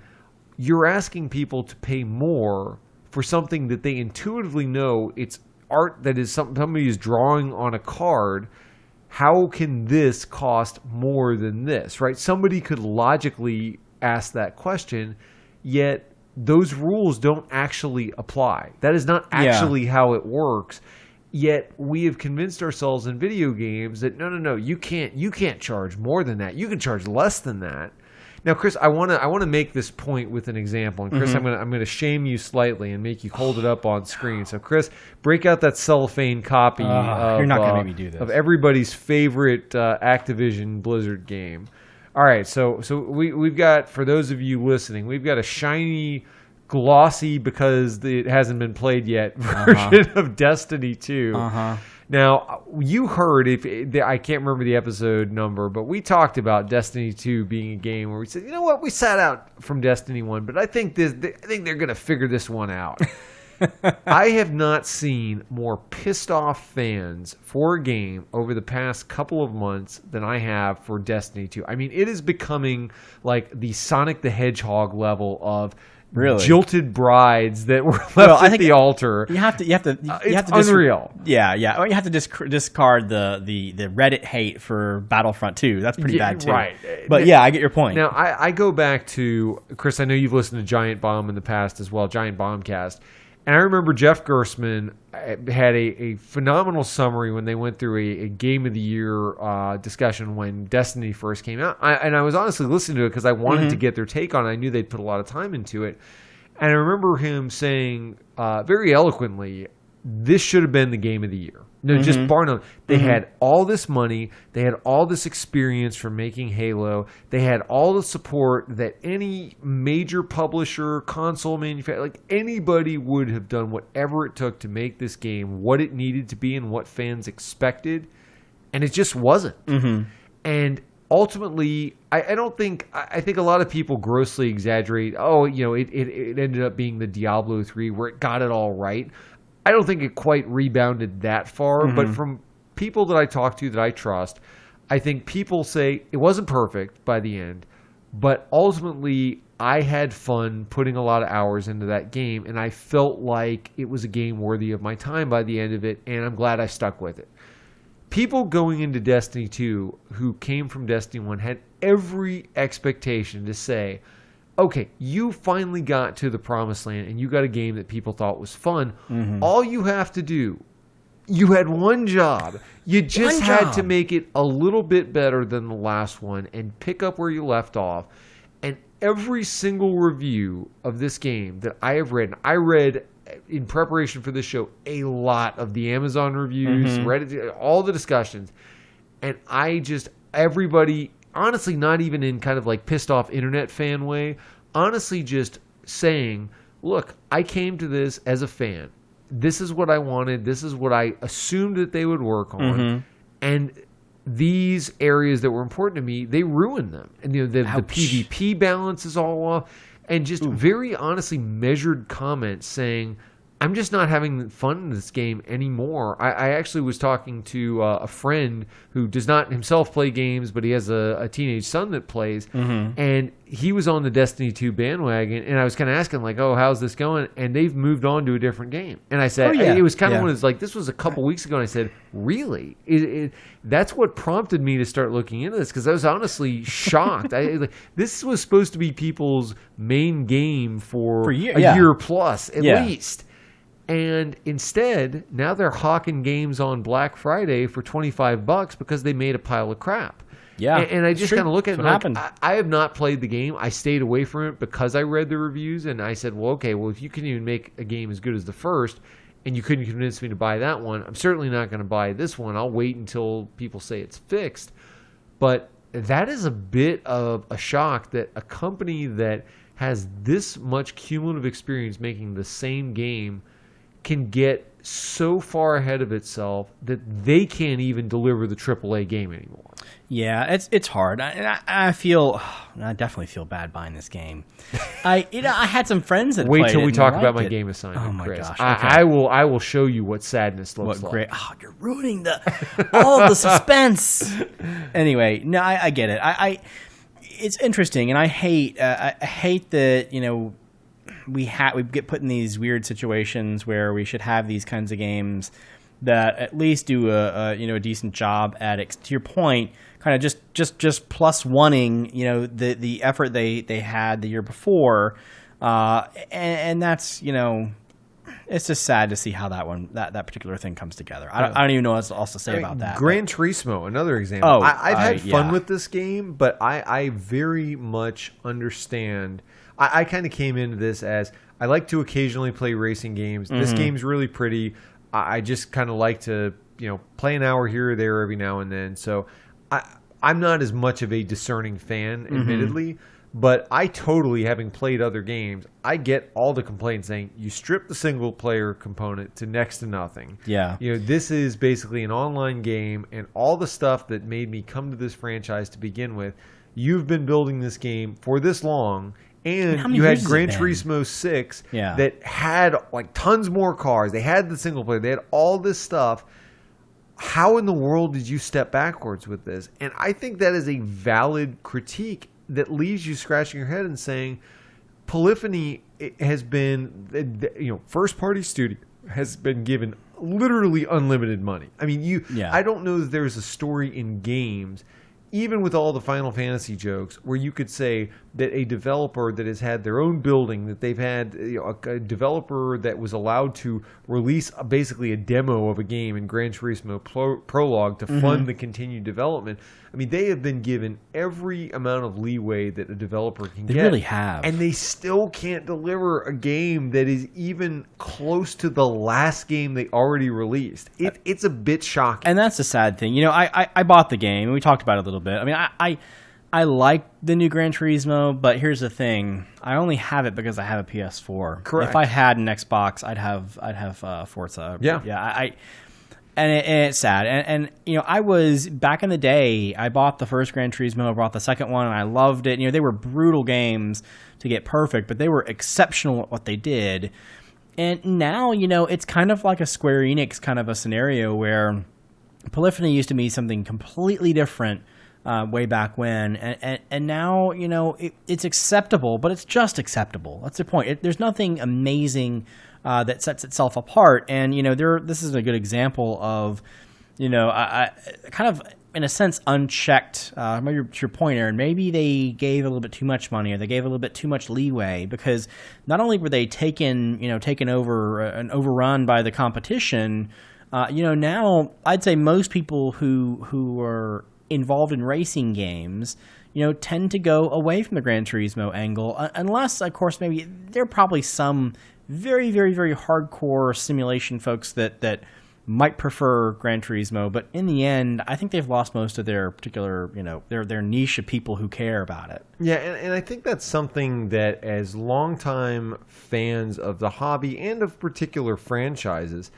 you're asking people to pay more for something that they intuitively know it's art that is somebody is drawing on a card. How can this cost more than this, right? Somebody could logically ask that question, yet those rules don't actually apply. That is not actually how it works. Yet we have convinced ourselves in video games that no, you can't charge more than that. You can charge less than that. Now, Chris, I want to make this point with an example. And Chris, I'm gonna shame you slightly and make you hold it up on screen. So, Chris, break out that cellophane copy you're not gonna make me do this. of everybody's favorite Activision Blizzard game. All right, so we've got, for those of you listening, we've got a shiny, glossy, because it hasn't been played yet, version of Destiny 2. Now, you heard, I can't remember the episode number, but we talked about Destiny 2 being a game where we said, you know what, we sat out from Destiny 1, but I think they're going to figure this one out. I have not seen more pissed off fans for a game over the past couple of months than I have for Destiny 2. I mean, it is becoming like the Sonic the Hedgehog level of jilted brides that were left at the altar. You have to. It's unreal. Or you have to discard the Reddit hate for Battlefront 2. That's pretty bad too. Right. But I get your point. Now I go back to, Chris, I know you've listened to Giant Bomb in the past as well, Giant Bombcast. And I remember Jeff Gerstmann had a phenomenal summary when they went through a Game of the Year discussion when Destiny first came out. And I was honestly listening to it because I wanted to get their take on it. I knew they'd put a lot of time into it. And I remember him saying very eloquently, this should have been the Game of the Year. No, just bar none. They had all this money. They had all this experience from making Halo. They had all the support that any major publisher, console manufacturer, like anybody would have done whatever it took to make this game what it needed to be and what fans expected. And it just wasn't. And ultimately, I think a lot of people grossly exaggerate. Oh, it ended up being the Diablo 3 where it got it all right. I don't think it quite rebounded that far, but from people that I talk to that I trust, I think people say it wasn't perfect by the end, but ultimately I had fun putting a lot of hours into that game, and I felt like it was a game worthy of my time by the end of it, and I'm glad I stuck with it. People going into Destiny 2 who came from Destiny 1 had every expectation to say, okay, you finally got to the promised land and you got a game that people thought was fun. All you have to do, you had one job. You just had to make it a little bit better than the last one and pick up where you left off. And every single review of this game that I have read, and I read in preparation for this show a lot of the Amazon reviews, Reddit, all the discussions, and everybody, honestly, not even in kind of like pissed off internet fan way, honestly just saying, look, I came to this as a fan. This is what I wanted. This is what I assumed that they would work on. And these areas that were important to me, they ruined them. And the PvP balance is all off. And just very honestly measured comments saying, I'm just not having fun in this game anymore. I actually was talking to a friend who does not himself play games, but he has a teenage son that plays, and he was on the Destiny 2 bandwagon, and I was kind of asking, like, oh, how's this going? And they've moved on to a different game. And I said, it was kind of one of those, like, this was a couple weeks ago, and I said, really? That's what prompted me to start looking into this, because I was honestly shocked. This was supposed to be people's main game for a year plus, at least. And instead, now they're hawking games on Black Friday for $25 because they made a pile of crap. Yeah, and I just kind of look at it like, I have not played the game. I stayed away from it because I read the reviews, and I said, well, okay, well, if you can even make a game as good as the first, and you couldn't convince me to buy that one, I'm certainly not going to buy this one. I'll wait until people say it's fixed. But that is a bit of a shock that a company that has this much cumulative experience making the same game can get so far ahead of itself that they can't even deliver the AAA game anymore. Yeah, it's hard. I definitely feel bad buying this game. I had some friends that wait played till we it talk about my game assignment. Oh my Chris. gosh! Okay. I will show you what sadness looks like. Great! Oh, you're ruining all of the suspense. Anyway, no, I get it. It's interesting, and I hate that we get put in these weird situations where we should have these kinds of games that at least do a decent job at it. To your point, kind of just plus oneing the effort they had the year before, and that's it's just sad to see how that particular thing comes together. I don't even know what else to say about that. Gran Turismo, another example. I've had fun with this game, but I very much understand. I kind of came into this as I like to occasionally play racing games. This game's really pretty. I just kind of like to play an hour here or there every now and then. So I'm not as much of a discerning fan, admittedly. But I totally, having played other games, I get all the complaints saying you strip the single player component to next to nothing. Yeah. This is basically an online game, and all the stuff that made me come to this franchise to begin with, you've been building this game for this long, and you had Gran Turismo 6 that had like tons more cars. They had the single player. They had all this stuff. How in the world did you step backwards with this? And I think that is a valid critique that leaves you scratching your head and saying, Polyphony has been, first party studio has been given literally unlimited money. I mean, I don't know that there's a story in games, even with all the Final Fantasy jokes, where you could say that a developer that has had their own building, that they've had a developer that was allowed to release basically a demo of a game in Gran Turismo Prologue to fund the continued development. I mean, they have been given every amount of leeway that a developer can get. They really have. And they still can't deliver a game that is even close to the last game they already released. It's a bit shocking. And that's the sad thing. I bought the game, and we talked about it a little bit. I mean, I like the new Gran Turismo, but here's the thing. I only have it because I have a PS4. Correct. If I had an Xbox, I'd have Forza. Yeah. And it's sad. And I was, back in the day, I bought the first Gran Turismo, I bought the second one, and I loved it. They were brutal games to get perfect, but they were exceptional at what they did. And now, it's kind of like a Square Enix kind of a scenario where Polyphony used to be something completely different way back when. And now, it's acceptable, but it's just acceptable. That's the point. There's nothing amazing that sets itself apart. And, this is a good example of, I kind of, in a sense, unchecked, maybe to your point, Aaron, maybe they gave a little bit too much money, or they gave a little bit too much leeway, because not only were they taken over and overrun by the competition, now I'd say most people who are involved in racing games, tend to go away from the Gran Turismo angle, unless, of course, maybe there are probably some very, very, very hardcore simulation folks that might prefer Gran Turismo, but in the end, I think they've lost most of their particular, their niche of people who care about it. Yeah, and I think that's something that, as longtime fans of the hobby and of particular franchises,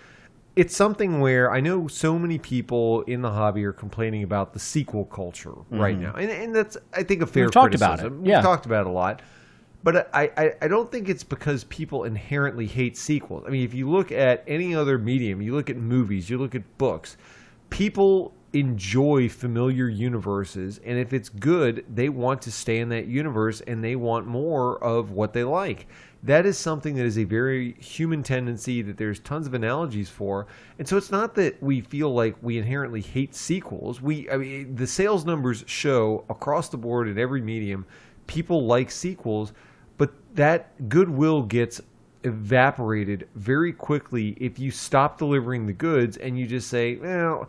it's something where I know so many people in the hobby are complaining about the sequel culture right now. And that's, I think, a fair criticism. Talked about it. Yeah. We've talked about it a lot. But I don't think it's because people inherently hate sequels. I mean, if you look at any other medium, you look at movies, you look at books, people enjoy familiar universes, and if it's good, they want to stay in that universe and they want more of what they like. That is something that is a very human tendency that there's tons of analogies for. And so it's not that we feel like we inherently hate sequels. I mean, the sales numbers show across the board in every medium, people like sequels, but that goodwill gets evaporated very quickly if you stop delivering the goods and you just say, well,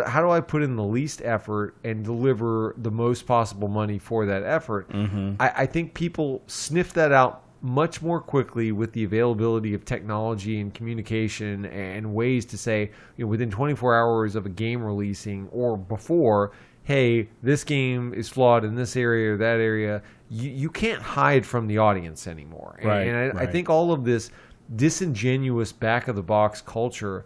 how do I put in the least effort and deliver the most possible money for that effort? Mm-hmm. I think people sniff that out much more quickly with the availability of technology and communication and ways to say, within 24 hours of a game releasing or before, hey, this game is flawed in this area or that area. You can't hide from the audience anymore. I think all of this disingenuous back-of-the-box culture,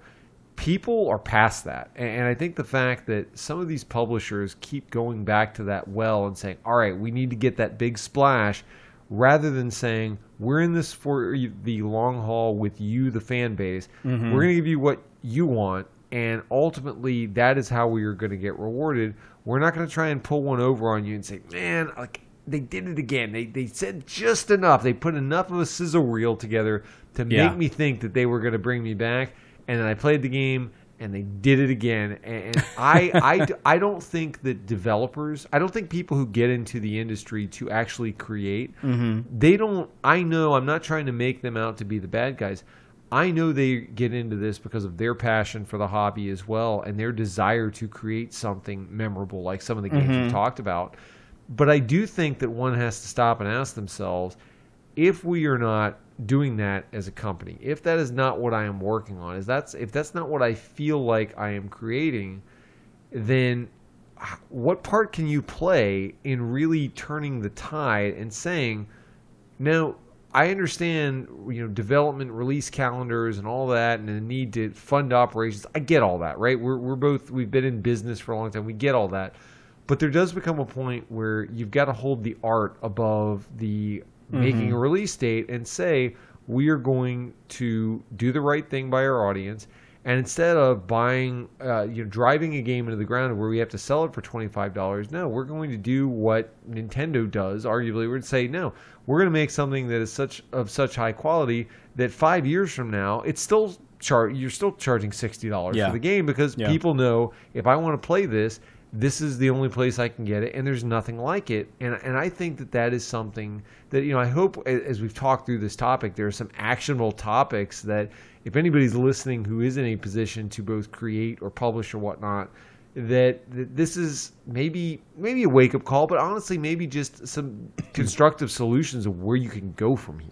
people are past that. And I think the fact that some of these publishers keep going back to that well and saying, all right, we need to get that big splash, rather than saying, we're in this for the long haul with you, the fan base. Mm-hmm. We're going to give you what you want, and ultimately that is how we are going to get rewarded. We're not going to try and pull one over on you and say, man, like they did it again. They said just enough. They put enough of a sizzle reel together to make me think that they were going to bring me back. And then I played the game, and they did it again. And I don't think that developers, I don't think people who get into the industry to actually create, they don't, I know, I'm not trying to make them out to be the bad guys. I know they get into this because of their passion for the hobby as well, and their desire to create something memorable, like some of the games we talked about. But I do think that one has to stop and ask themselves, if we are not doing that as a company, if that is not what I am working on, if that's not what I feel like I am creating, then what part can you play in really turning the tide and saying, no, I understand, development, release calendars and all that, and the need to fund operations. I get all that, right? We've been in business for a long time. We get all that. But there does become a point where you've got to hold the art above the making a release date and say, we are going to do the right thing by our audience. And instead of buying, driving a game into the ground where we have to sell it for $25, no, we're going to do what Nintendo does. Arguably, we're going to say, no, we're going to make something that is of such high quality that 5 years from now, it's still you're still charging $60 for the game, because people know, if I want to play this, this is the only place I can get it, and there's nothing like it. And I think that is something that, I hope as we've talked through this topic, there are some actionable topics that if anybody's listening who is in a position to both create or publish or whatnot, that this is maybe a wake-up call, but honestly maybe just some constructive solutions of where you can go from here.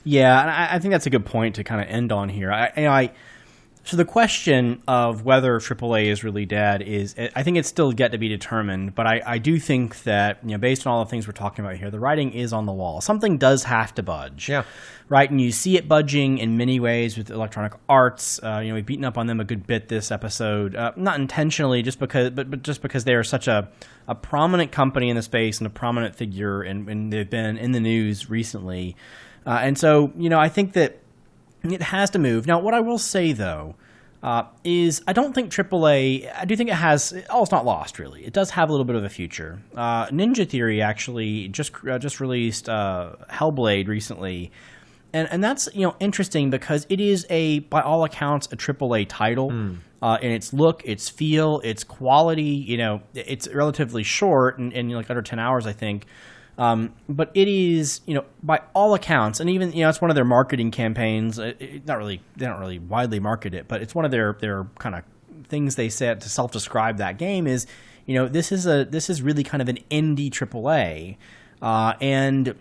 Yeah, and I think that's a good point to kind of end on here. So the question of whether AAA is really dead I think it's still yet to be determined, but I do think that, based on all the things we're talking about here, the writing is on the wall. Something does have to budge. Yeah. Right? And you see it budging in many ways with Electronic Arts. We've beaten up on them a good bit this episode, not intentionally, but just because they are such a prominent company in the space and a prominent figure, and they've been in the news recently. And so, I think that it has to move. Now, what I will say, though, is I don't think AAA, I do think it has, it's not lost, really. It does have a little bit of a future. Ninja Theory actually just released Hellblade recently. And that's, interesting because it is by all accounts, a AAA title. In its look, its feel, its quality. It's relatively short and like under 10 hours, I think. But it is, by all accounts, and even, it's one of their marketing campaigns. They don't really widely market it, but it's one of their kind of things they said to self-describe that game is, this is really kind of an indie AAA, and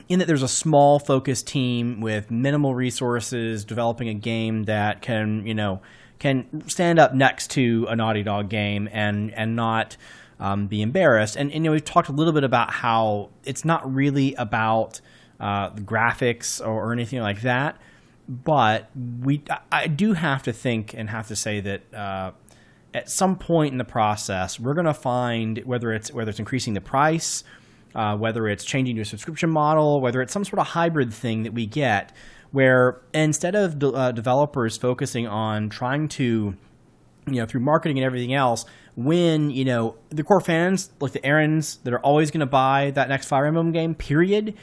in that there's a small focused team with minimal resources developing a game that can stand up next to a Naughty Dog game and not be embarrassed. And we've talked a little bit about how it's not really about the graphics or anything like that, but I do have to think and have to say that at some point in the process, we're going to find whether it's increasing the price whether it's changing to a subscription model, whether it's some sort of hybrid thing that we get, where instead of developers focusing on trying to, through marketing and everything else, win, the core fans, like the errands that are always going to buy that next Fire Emblem game, period.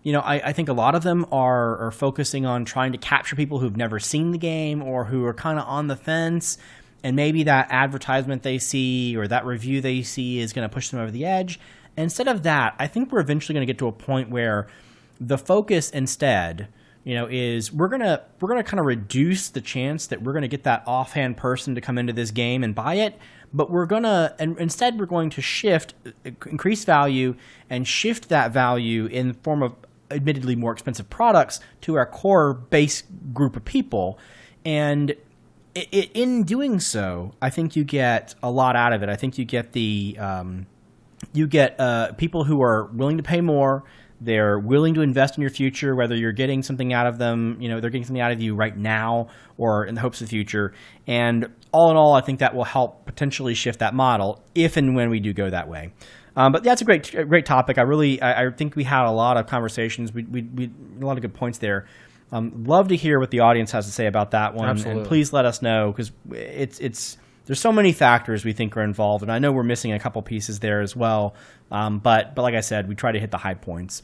I think a lot of them are focusing on trying to capture people who've never seen the game or who are kind of on the fence, and maybe that advertisement they see or that review they see is going to push them over the edge. And instead of that, I think we're eventually going to get to a point where the focus instead, is we're gonna kind of reduce the chance that we're gonna get that offhand person to come into this game and buy it, but instead we're going to increase value and shift that value in the form of admittedly more expensive products to our core base group of people. And in doing so, I think you get a lot out of it. I think you get people who are willing to pay more. They're willing to invest in your future, whether you're getting something out of them, they're getting something out of you right now or in the hopes of the future. And all in all, I think that will help potentially shift that model if and when we do go that way. But that's a great topic. I think we had a lot of conversations. We a lot of good points there. Love to hear what the audience has to say about that one. Absolutely. And please let us know, because there's so many factors we think are involved, and I know we're missing a couple pieces there as well. But like I said, we try to hit the high points.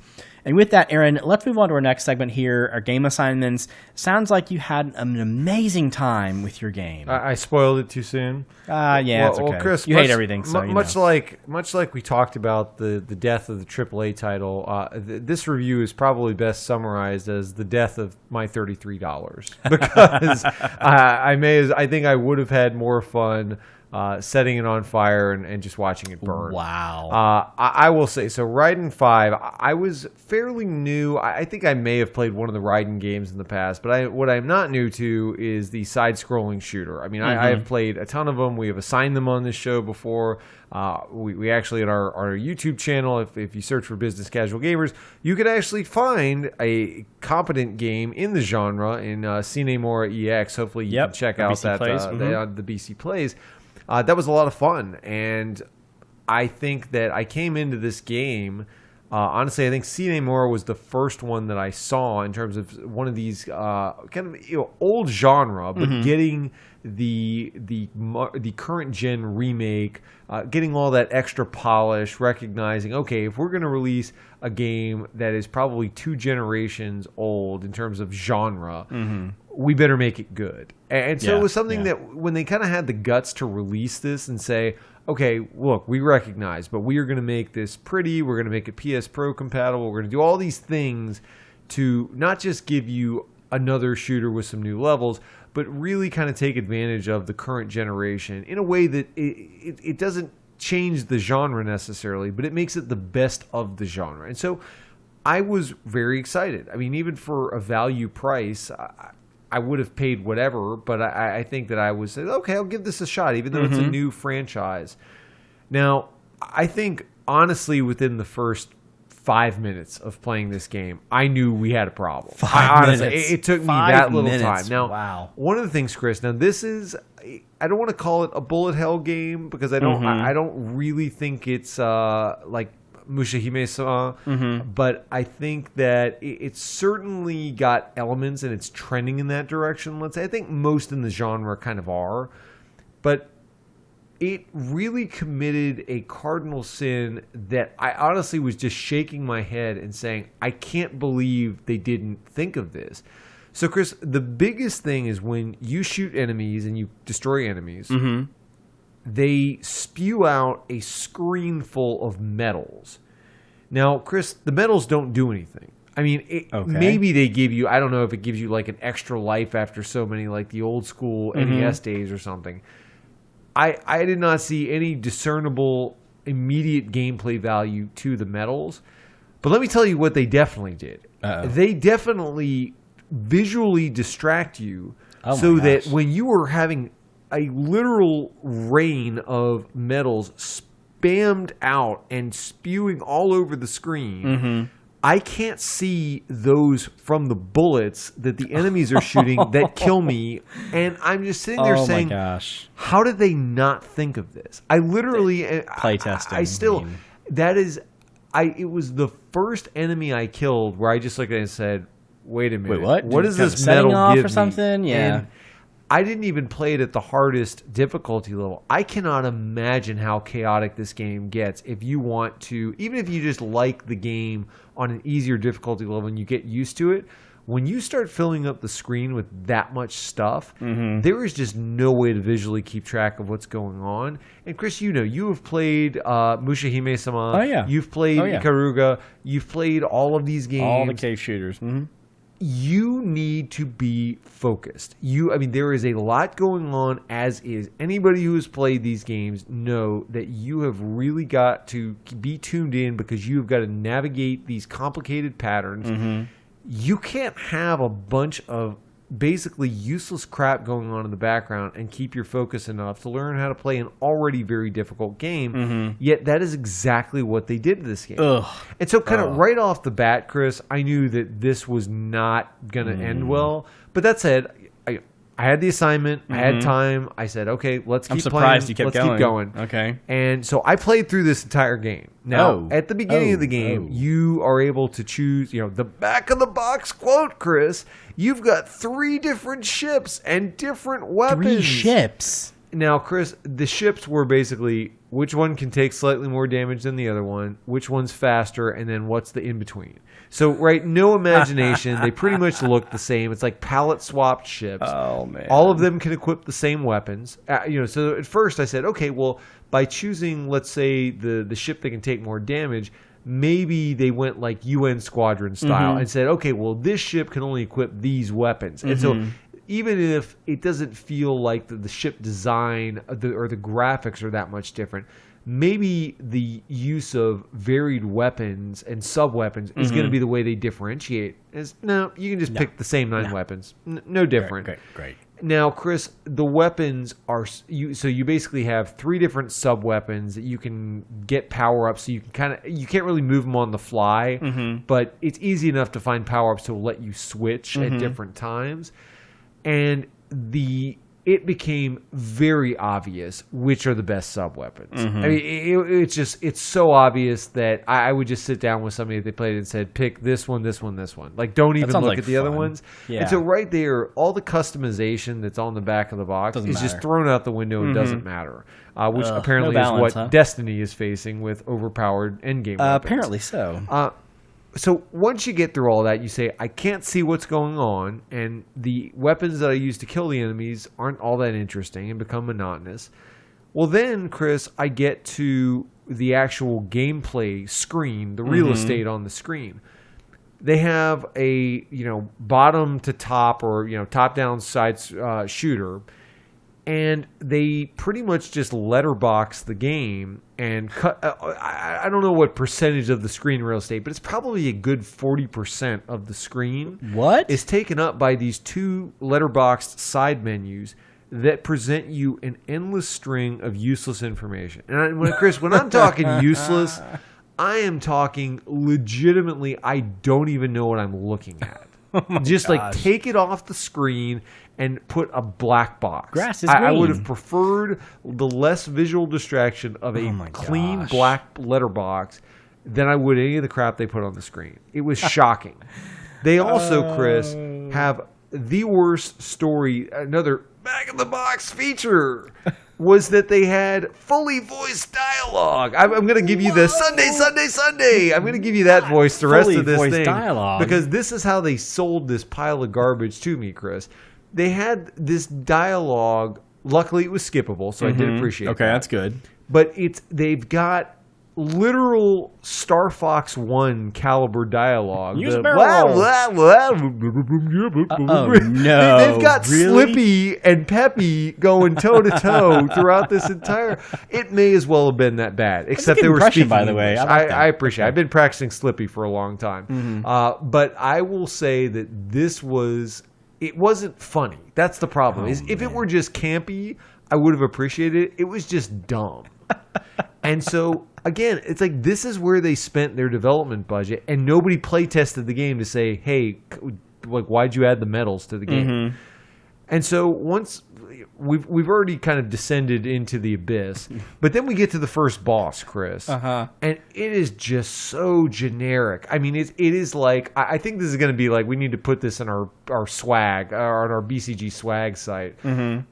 And with that, Aaron, let's move on to our next segment here, our game assignments. Sounds like you had an amazing time with your game. I spoiled it too soon. Yeah, it's okay. Well, Chris, you hate everything, so much like we talked about the death of the AAA title, this review is probably best summarized as the death of my $33 because I think I would have had more fun setting it on fire and just watching it burn. Wow. I will say, so Raiden V, I was fairly new. I think I may have played one of the Raiden games in the past, but what I'm not new to is the side-scrolling shooter. I mean, I have played a ton of them. We have assigned them on this show before. We actually, at our YouTube channel, if you search for Business Casual Gamers, you could actually find a competent game in the genre in Cine Mora EX. Hopefully you can check out that the BC Plays. That was a lot of fun, and I think that I came into this game, honestly, I think Cine Mora was the first one that I saw in terms of one of these kind of old genre, but getting the current gen remake, getting all that extra polish, recognizing, okay, if we're going to release a game that is probably 2 generations old in terms of genre, we better make it good. And so it was something that when they kind of had the guts to release this and say, okay, look, we recognize, but we are going to make this pretty. We're going to make it PS Pro compatible. We're going to do all these things to not just give you another shooter with some new levels, but really kind of take advantage of the current generation in a way that it doesn't change the genre necessarily, but it makes it the best of the genre. And so I was very excited. I mean, even for a value price, I would have paid whatever, but I think that I was, okay, I'll give this a shot, even though it's a new franchise. Now, I think, honestly, within the first 5 minutes of playing this game, I knew we had a problem. Honestly, it took me that little time. Now, one of the things, Chris, now this is, I don't want to call it a bullet hell game because I don't really think it's like Mushihime-sama, but I think that it's certainly got elements and it's trending in that direction. Let's say I think most in the genre kind of are, but it really committed a cardinal sin that I honestly was just shaking my head and saying, I can't believe they didn't think of this. So, Chris, the biggest thing is when you shoot enemies and you destroy enemies, they spew out a screen full of medals. Now, Chris, the medals don't do anything. I mean, maybe they give you, I don't know if it gives you like an extra life after so many, like the old school NES days or something. I did not see any discernible immediate gameplay value to the medals. But let me tell you what they definitely did. They definitely visually distract you that when you were having a literal rain of medals spammed out and spewing all over the screen, I can't see those from the bullets that the enemies are shooting that kill me. And I'm just sitting there saying, how did they not think of this? I literally... Playtesting. it was the first enemy I killed where I just looked at it and said, wait a minute. Wait, what? What does this setting metal off give or something? me? Yeah. And I didn't even play it at the hardest difficulty level. I cannot imagine how chaotic this game gets if you want to, even if you just like the game on an easier difficulty level and you get used to it. When you start filling up the screen with that much stuff, there is just no way to visually keep track of what's going on. And Chris, you have played Mushihime-sama. Oh, yeah. You've played Ikaruga. You've played all of these games. All the cave shooters. Mm-hmm. You need to be focused. There is a lot going on, as is. Anybody who has played these games know that you have really got to be tuned in because you have got to navigate these complicated patterns. Mm-hmm. You can't have a bunch of basically useless crap going on in the background and keep your focus enough to learn how to play an already very difficult game. Mm-hmm. Yet that is exactly what they did to this game. Ugh. And so kind of right off the bat, Chris, I knew that this was not going to end well. But that said, I had the assignment. I had time. I said, okay, let's keep playing. I'm surprised you kept going. Keep going. Okay. And so I played through this entire game. Now, at the beginning of the game, you are able to choose, the back of the box quote, Chris. You've got 3 different ships and different weapons. 3 ships? Now, Chris, the ships were basically which one can take slightly more damage than the other one, which one's faster, and then what's the in-between. So, no imagination. They pretty much look the same. It's like palette-swapped ships. Oh, man. All of them can equip the same weapons. So at first I said, okay, well, by choosing, let's say, the ship that can take more damage, maybe they went like UN Squadron style and said, okay, well, this ship can only equip these weapons. And so even if it doesn't feel like the ship design or the graphics are that much different, maybe the use of varied weapons and sub-weapons is going to be the way they differentiate. You can just pick the same 9 weapons. No different. Great. Now, Chris, the weapons are so you basically have 3 different sub-weapons that you can get power-ups. So you can't really move them on the fly, but it's easy enough to find power-ups to let you switch at different times. And it became very obvious which are the best sub-weapons. It's so obvious that I would just sit down with somebody if they played it and said, pick this one, this one, this one. Like, don't even look at the other ones. Yeah. And so right there, all the customization that's on the back of the box is just thrown out the window and doesn't matter. Which apparently is what Destiny is facing with overpowered endgame weapons. Apparently so. So once you get through all that, you say, I can't see what's going on, and the weapons that I use to kill the enemies aren't all that interesting and become monotonous. Well then, Chris, I get to the actual gameplay screen, the real estate on the screen. They have a bottom to top or top down side shooter, and they pretty much just letterbox the game and cut. I don't know what percentage of the screen real estate, but it's probably a good 40% of the screen. What is taken up by these 2 letterboxed side menus that present you an endless string of useless information. And when I'm talking useless, I am talking legitimately. I don't even know what I'm looking at. Just take it off the screen and put a black box. Grass is green. I would have preferred the less visual distraction of a clean black letterbox than I would any of the crap they put on the screen. It was shocking. They also, Chris, have the worst story. Another back of the box feature was that they had fully voiced dialogue. I'm going to give you the Sunday. I'm going to give you that voice the rest of this thing. Dialogue. Because this is how they sold this pile of garbage to me, Chris. They had this dialogue. Luckily, it was skippable, so I did appreciate it. Okay, that's good. But they've got literal Star Fox 1 caliber dialogue. Use barrel. No. They've got Slippy and Peppy going toe-to-toe throughout this entire... It may as well have been that bad, except they were speaking by the way. I appreciate it. I've been practicing Slippy for a long time. But I will say that this was... It wasn't funny. That's the problem. If it were just campy, I would have appreciated it. It was just dumb. And so, again, it's like this is where they spent their development budget, and nobody play tested the game to say, hey, why'd you add the medals to the game? And so once we've already kind of descended into the abyss. But then we get to the first boss, Chris. Uh-huh. And it is just so generic. I mean, it is like, I think this is going to be like, we need to put this in our swag, or on our BCG swag site.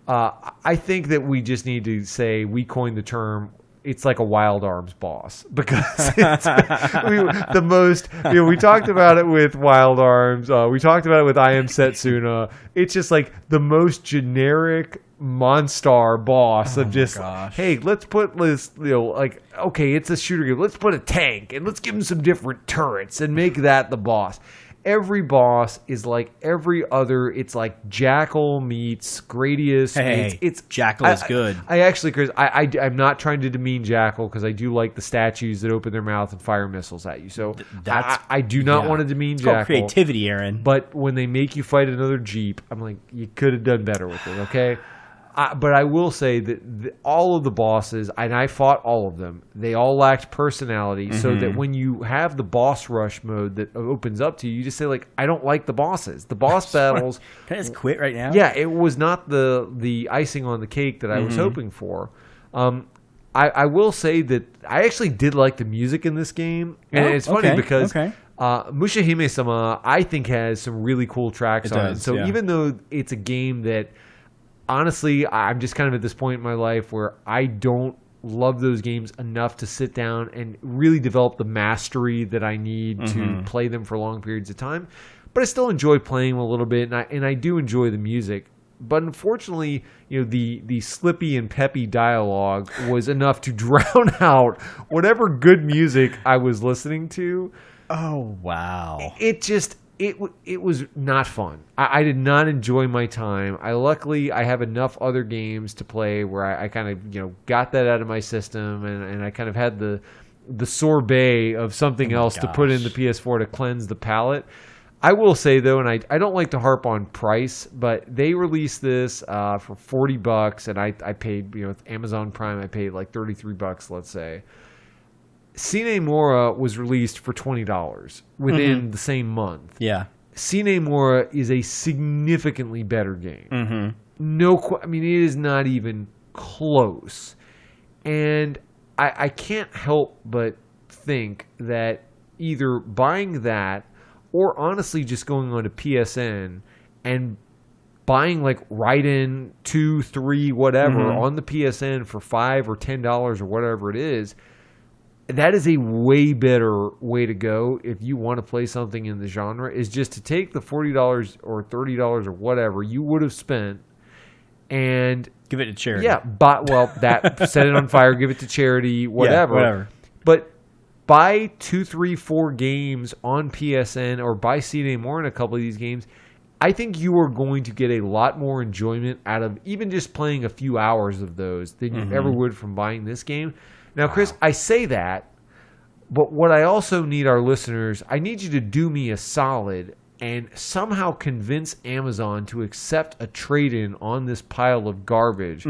I think that we just need to say, we coined the term, it's like a Wild Arms boss, because it's the most, we talked about it with Wild Arms. We talked about it with I Am Setsuna. It's just like the most generic Monstar boss of just, hey, let's put this, like, okay, it's a shooter game. Let's put a tank and let's give him some different turrets and make that the boss. Every boss is like every other. It's like Jackal meets Gradius. Hey, it's Jackal is good. I actually, Chris, I'm not trying to demean Jackal, because I do like the statues that open their mouth and fire missiles at you. So I do not want to demean Jackal. It's called creativity, Aaron. But when they make you fight another Jeep, I'm like, you could have done better with it, okay? But I will say that all of the bosses, and I fought all of them, they all lacked personality, so that when you have the boss rush mode that opens up to you, you just say, like, I don't like the bosses. The boss battles... Can I just quit right now? Yeah, it was not the icing on the cake that I was hoping for. I will say that I actually did like the music in this game. And it's funny because Mushihime-sama, I think, has some really cool tracks on it. So even though it's a game that... Honestly, I'm just kind of at this point in my life where I don't love those games enough to sit down and really develop the mastery that I need to play them for long periods of time. But I still enjoy playing them a little bit, and I do enjoy the music. But unfortunately, the slippy and peppy dialogue was enough to drown out whatever good music I was listening to. Oh, wow. It was not fun. I did not enjoy my time. Luckily I have enough other games to play where I kind of got that out of my system, and I kind of had the sorbet of something else to put in the PS4 to cleanse the palate. I will say though, and I don't like to harp on price, but they released this for $40, and I paid, with Amazon Prime I paid like $33, let's say. Sine Mora was released for $20 within the same month. Yeah. Sine Mora is a significantly better game. It is not even close. And I can't help but think that either buying that, or honestly just going on to PSN and buying like Raiden 2, 3, whatever on the PSN for $5 or $10 or whatever it is, that is a way better way to go if you want to play something in the genre, is just to take the $40 or $30 or whatever you would have spent and give it to charity. Yeah, set it on fire, give it to charity, whatever. Yeah, whatever. But buy 2, 3, 4 games on PSN, or buy Sine Mora in a couple of these games. I think you are going to get a lot more enjoyment out of even just playing a few hours of those than you ever would from buying this game. Now, Chris, I say that, but what I also need our listeners, I need you to do me a solid and somehow convince Amazon to accept a trade-in on this pile of garbage.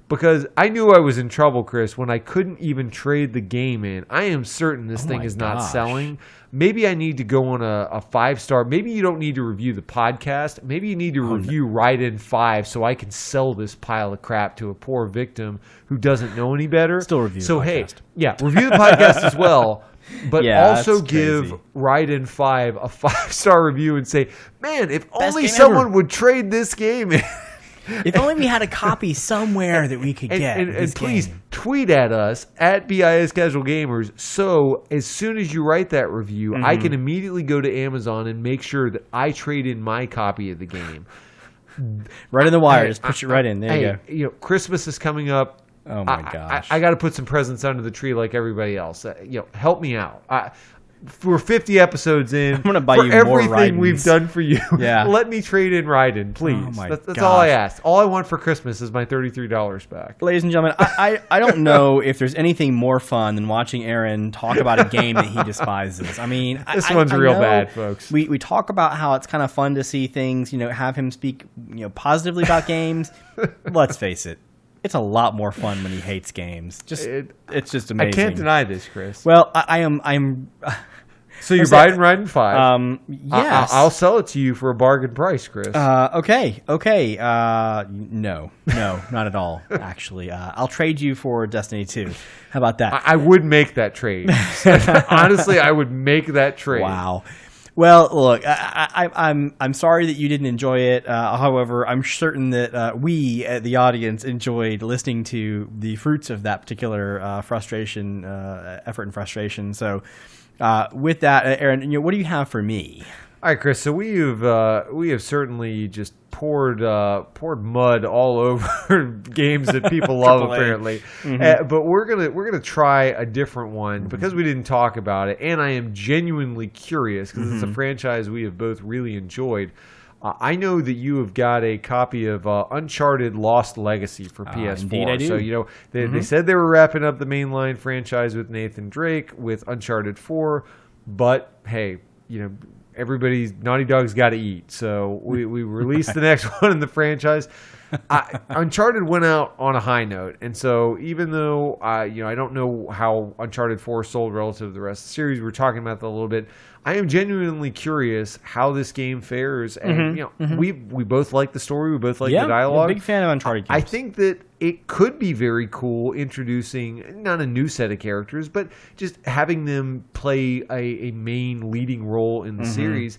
Because I knew I was in trouble, Chris, when I couldn't even trade the game in. I am certain this thing is not selling. Maybe I need to go on a 5-star. Maybe you don't need to review the podcast. Maybe you need to review Raiden 5 so I can sell this pile of crap to a poor victim who doesn't know any better. Still review the podcast. Review the podcast as well. But also give crazy. Raiden 5 a 5-star review and say, man, if Best only game someone ever. would trade this game in. If only we had a copy somewhere that we could get. And please tweet at us at BIS Casual Gamers, so as soon as you write that review, I can immediately go to Amazon and make sure that I trade in my copy of the game. Right in the wire. Just push it right in. There you go. Christmas is coming up. Oh my gosh. I got to put some presents under the tree like everybody else. Help me out. We're 50 episodes in. I'm gonna buy for you more everything Raidens. We've done for you. Yeah. Let me trade in Raiden, please. Oh my that's all I ask. All I want for Christmas is my $33 back. Ladies and gentlemen, I don't know if there's anything more fun than watching Aaron talk about a game that he despises. I mean, this one's real bad, folks. We talk about how it's kind of fun to see things, have him speak, positively about games. Let's face it. It's a lot more fun when he hates games. It's just amazing. I can't deny this, Chris. Well, I'm So you're buying Raiden 5. Yes. I'll sell it to you for a bargain price, Chris. Okay. No, not at all, actually. I'll trade you for Destiny 2. How about that? I would make that trade. Honestly, I would make that trade. Wow. Well, look, I'm sorry that you didn't enjoy it. However, I'm certain that we, the audience, enjoyed listening to the fruits of that particular effort and frustration. So, with that, Aaron, what do you have for me? All right, Chris. So we have certainly just poured mud all over games that people love, apparently. Mm-hmm. But we're gonna try a different one because we didn't talk about it, and I am genuinely curious because it's a franchise we have both really enjoyed. I know that you have got a copy of Uncharted Lost Legacy for PS4. Indeed I do. So they said they were wrapping up the mainline franchise with Nathan Drake with Uncharted 4, but hey, everybody's Naughty Dog's got to eat, so we released the next one in the franchise. Uncharted went out on a high note, and so even though I don't know how Uncharted 4 sold relative to the rest of the series, we're talking about that a little bit. I am genuinely curious how this game fares, and we both like the story, we both like the dialogue. I'm a big fan of Uncharted games. I think that it could be very cool introducing not a new set of characters, but just having them play a main leading role in the series.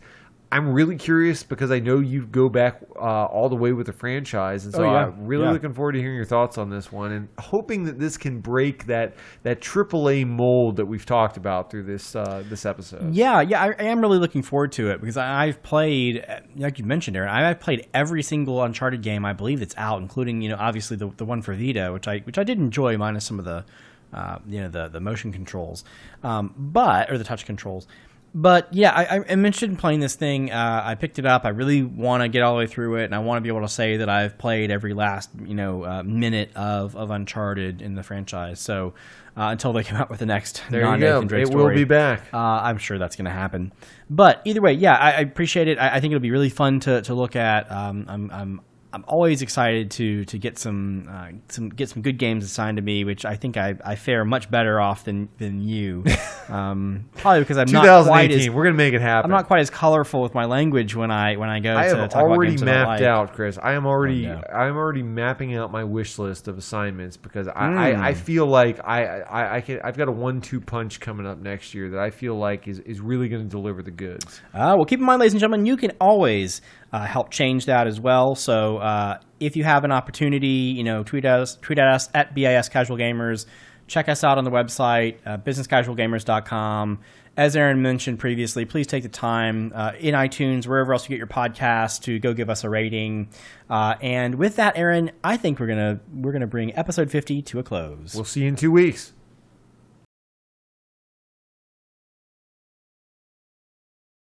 I'm really curious because I know you go back all the way with the franchise, and so I'm really looking forward to hearing your thoughts on this one, and hoping that this can break that AAA mold that we've talked about through this episode. Yeah, I am really looking forward to it because I've played, like you mentioned, Aaron, I've played every single Uncharted game I believe that's out, including obviously the one for Vita, which I did enjoy, minus some of the the motion controls, or the touch controls. But yeah, I'm interested in playing this thing. I picked it up. I really want to get all the way through it, and I want to be able to say that I've played every last minute of Uncharted in the franchise. So until they come out with the next non-Nathan Drake story, it will be back. I'm sure that's going to happen. But either way, yeah, I appreciate it. I think it'll be really fun to look at. I'm always excited to get some good games assigned to me, which I think I fare much better off than you. Probably because I'm not quite as, we're gonna make it happen. I'm not quite as colorful with my language when I go to talk about games. I have already mapped out, Chris. I'm already mapping out my wish list of assignments because I feel like I've got a 1-2 punch coming up next year that I feel like is really going to deliver the goods. Well, keep in mind, ladies and gentlemen, you can always help change that as well. So if you have an opportunity, tweet at us at BIS Casual Gamers. Check us out on the website, businesscasualgamers.com. As Aaron mentioned previously, please take the time in iTunes, wherever else you get your podcasts, to go give us a rating. And with that, Aaron, I think we're gonna bring episode 50 to a close. We'll see you in 2 weeks.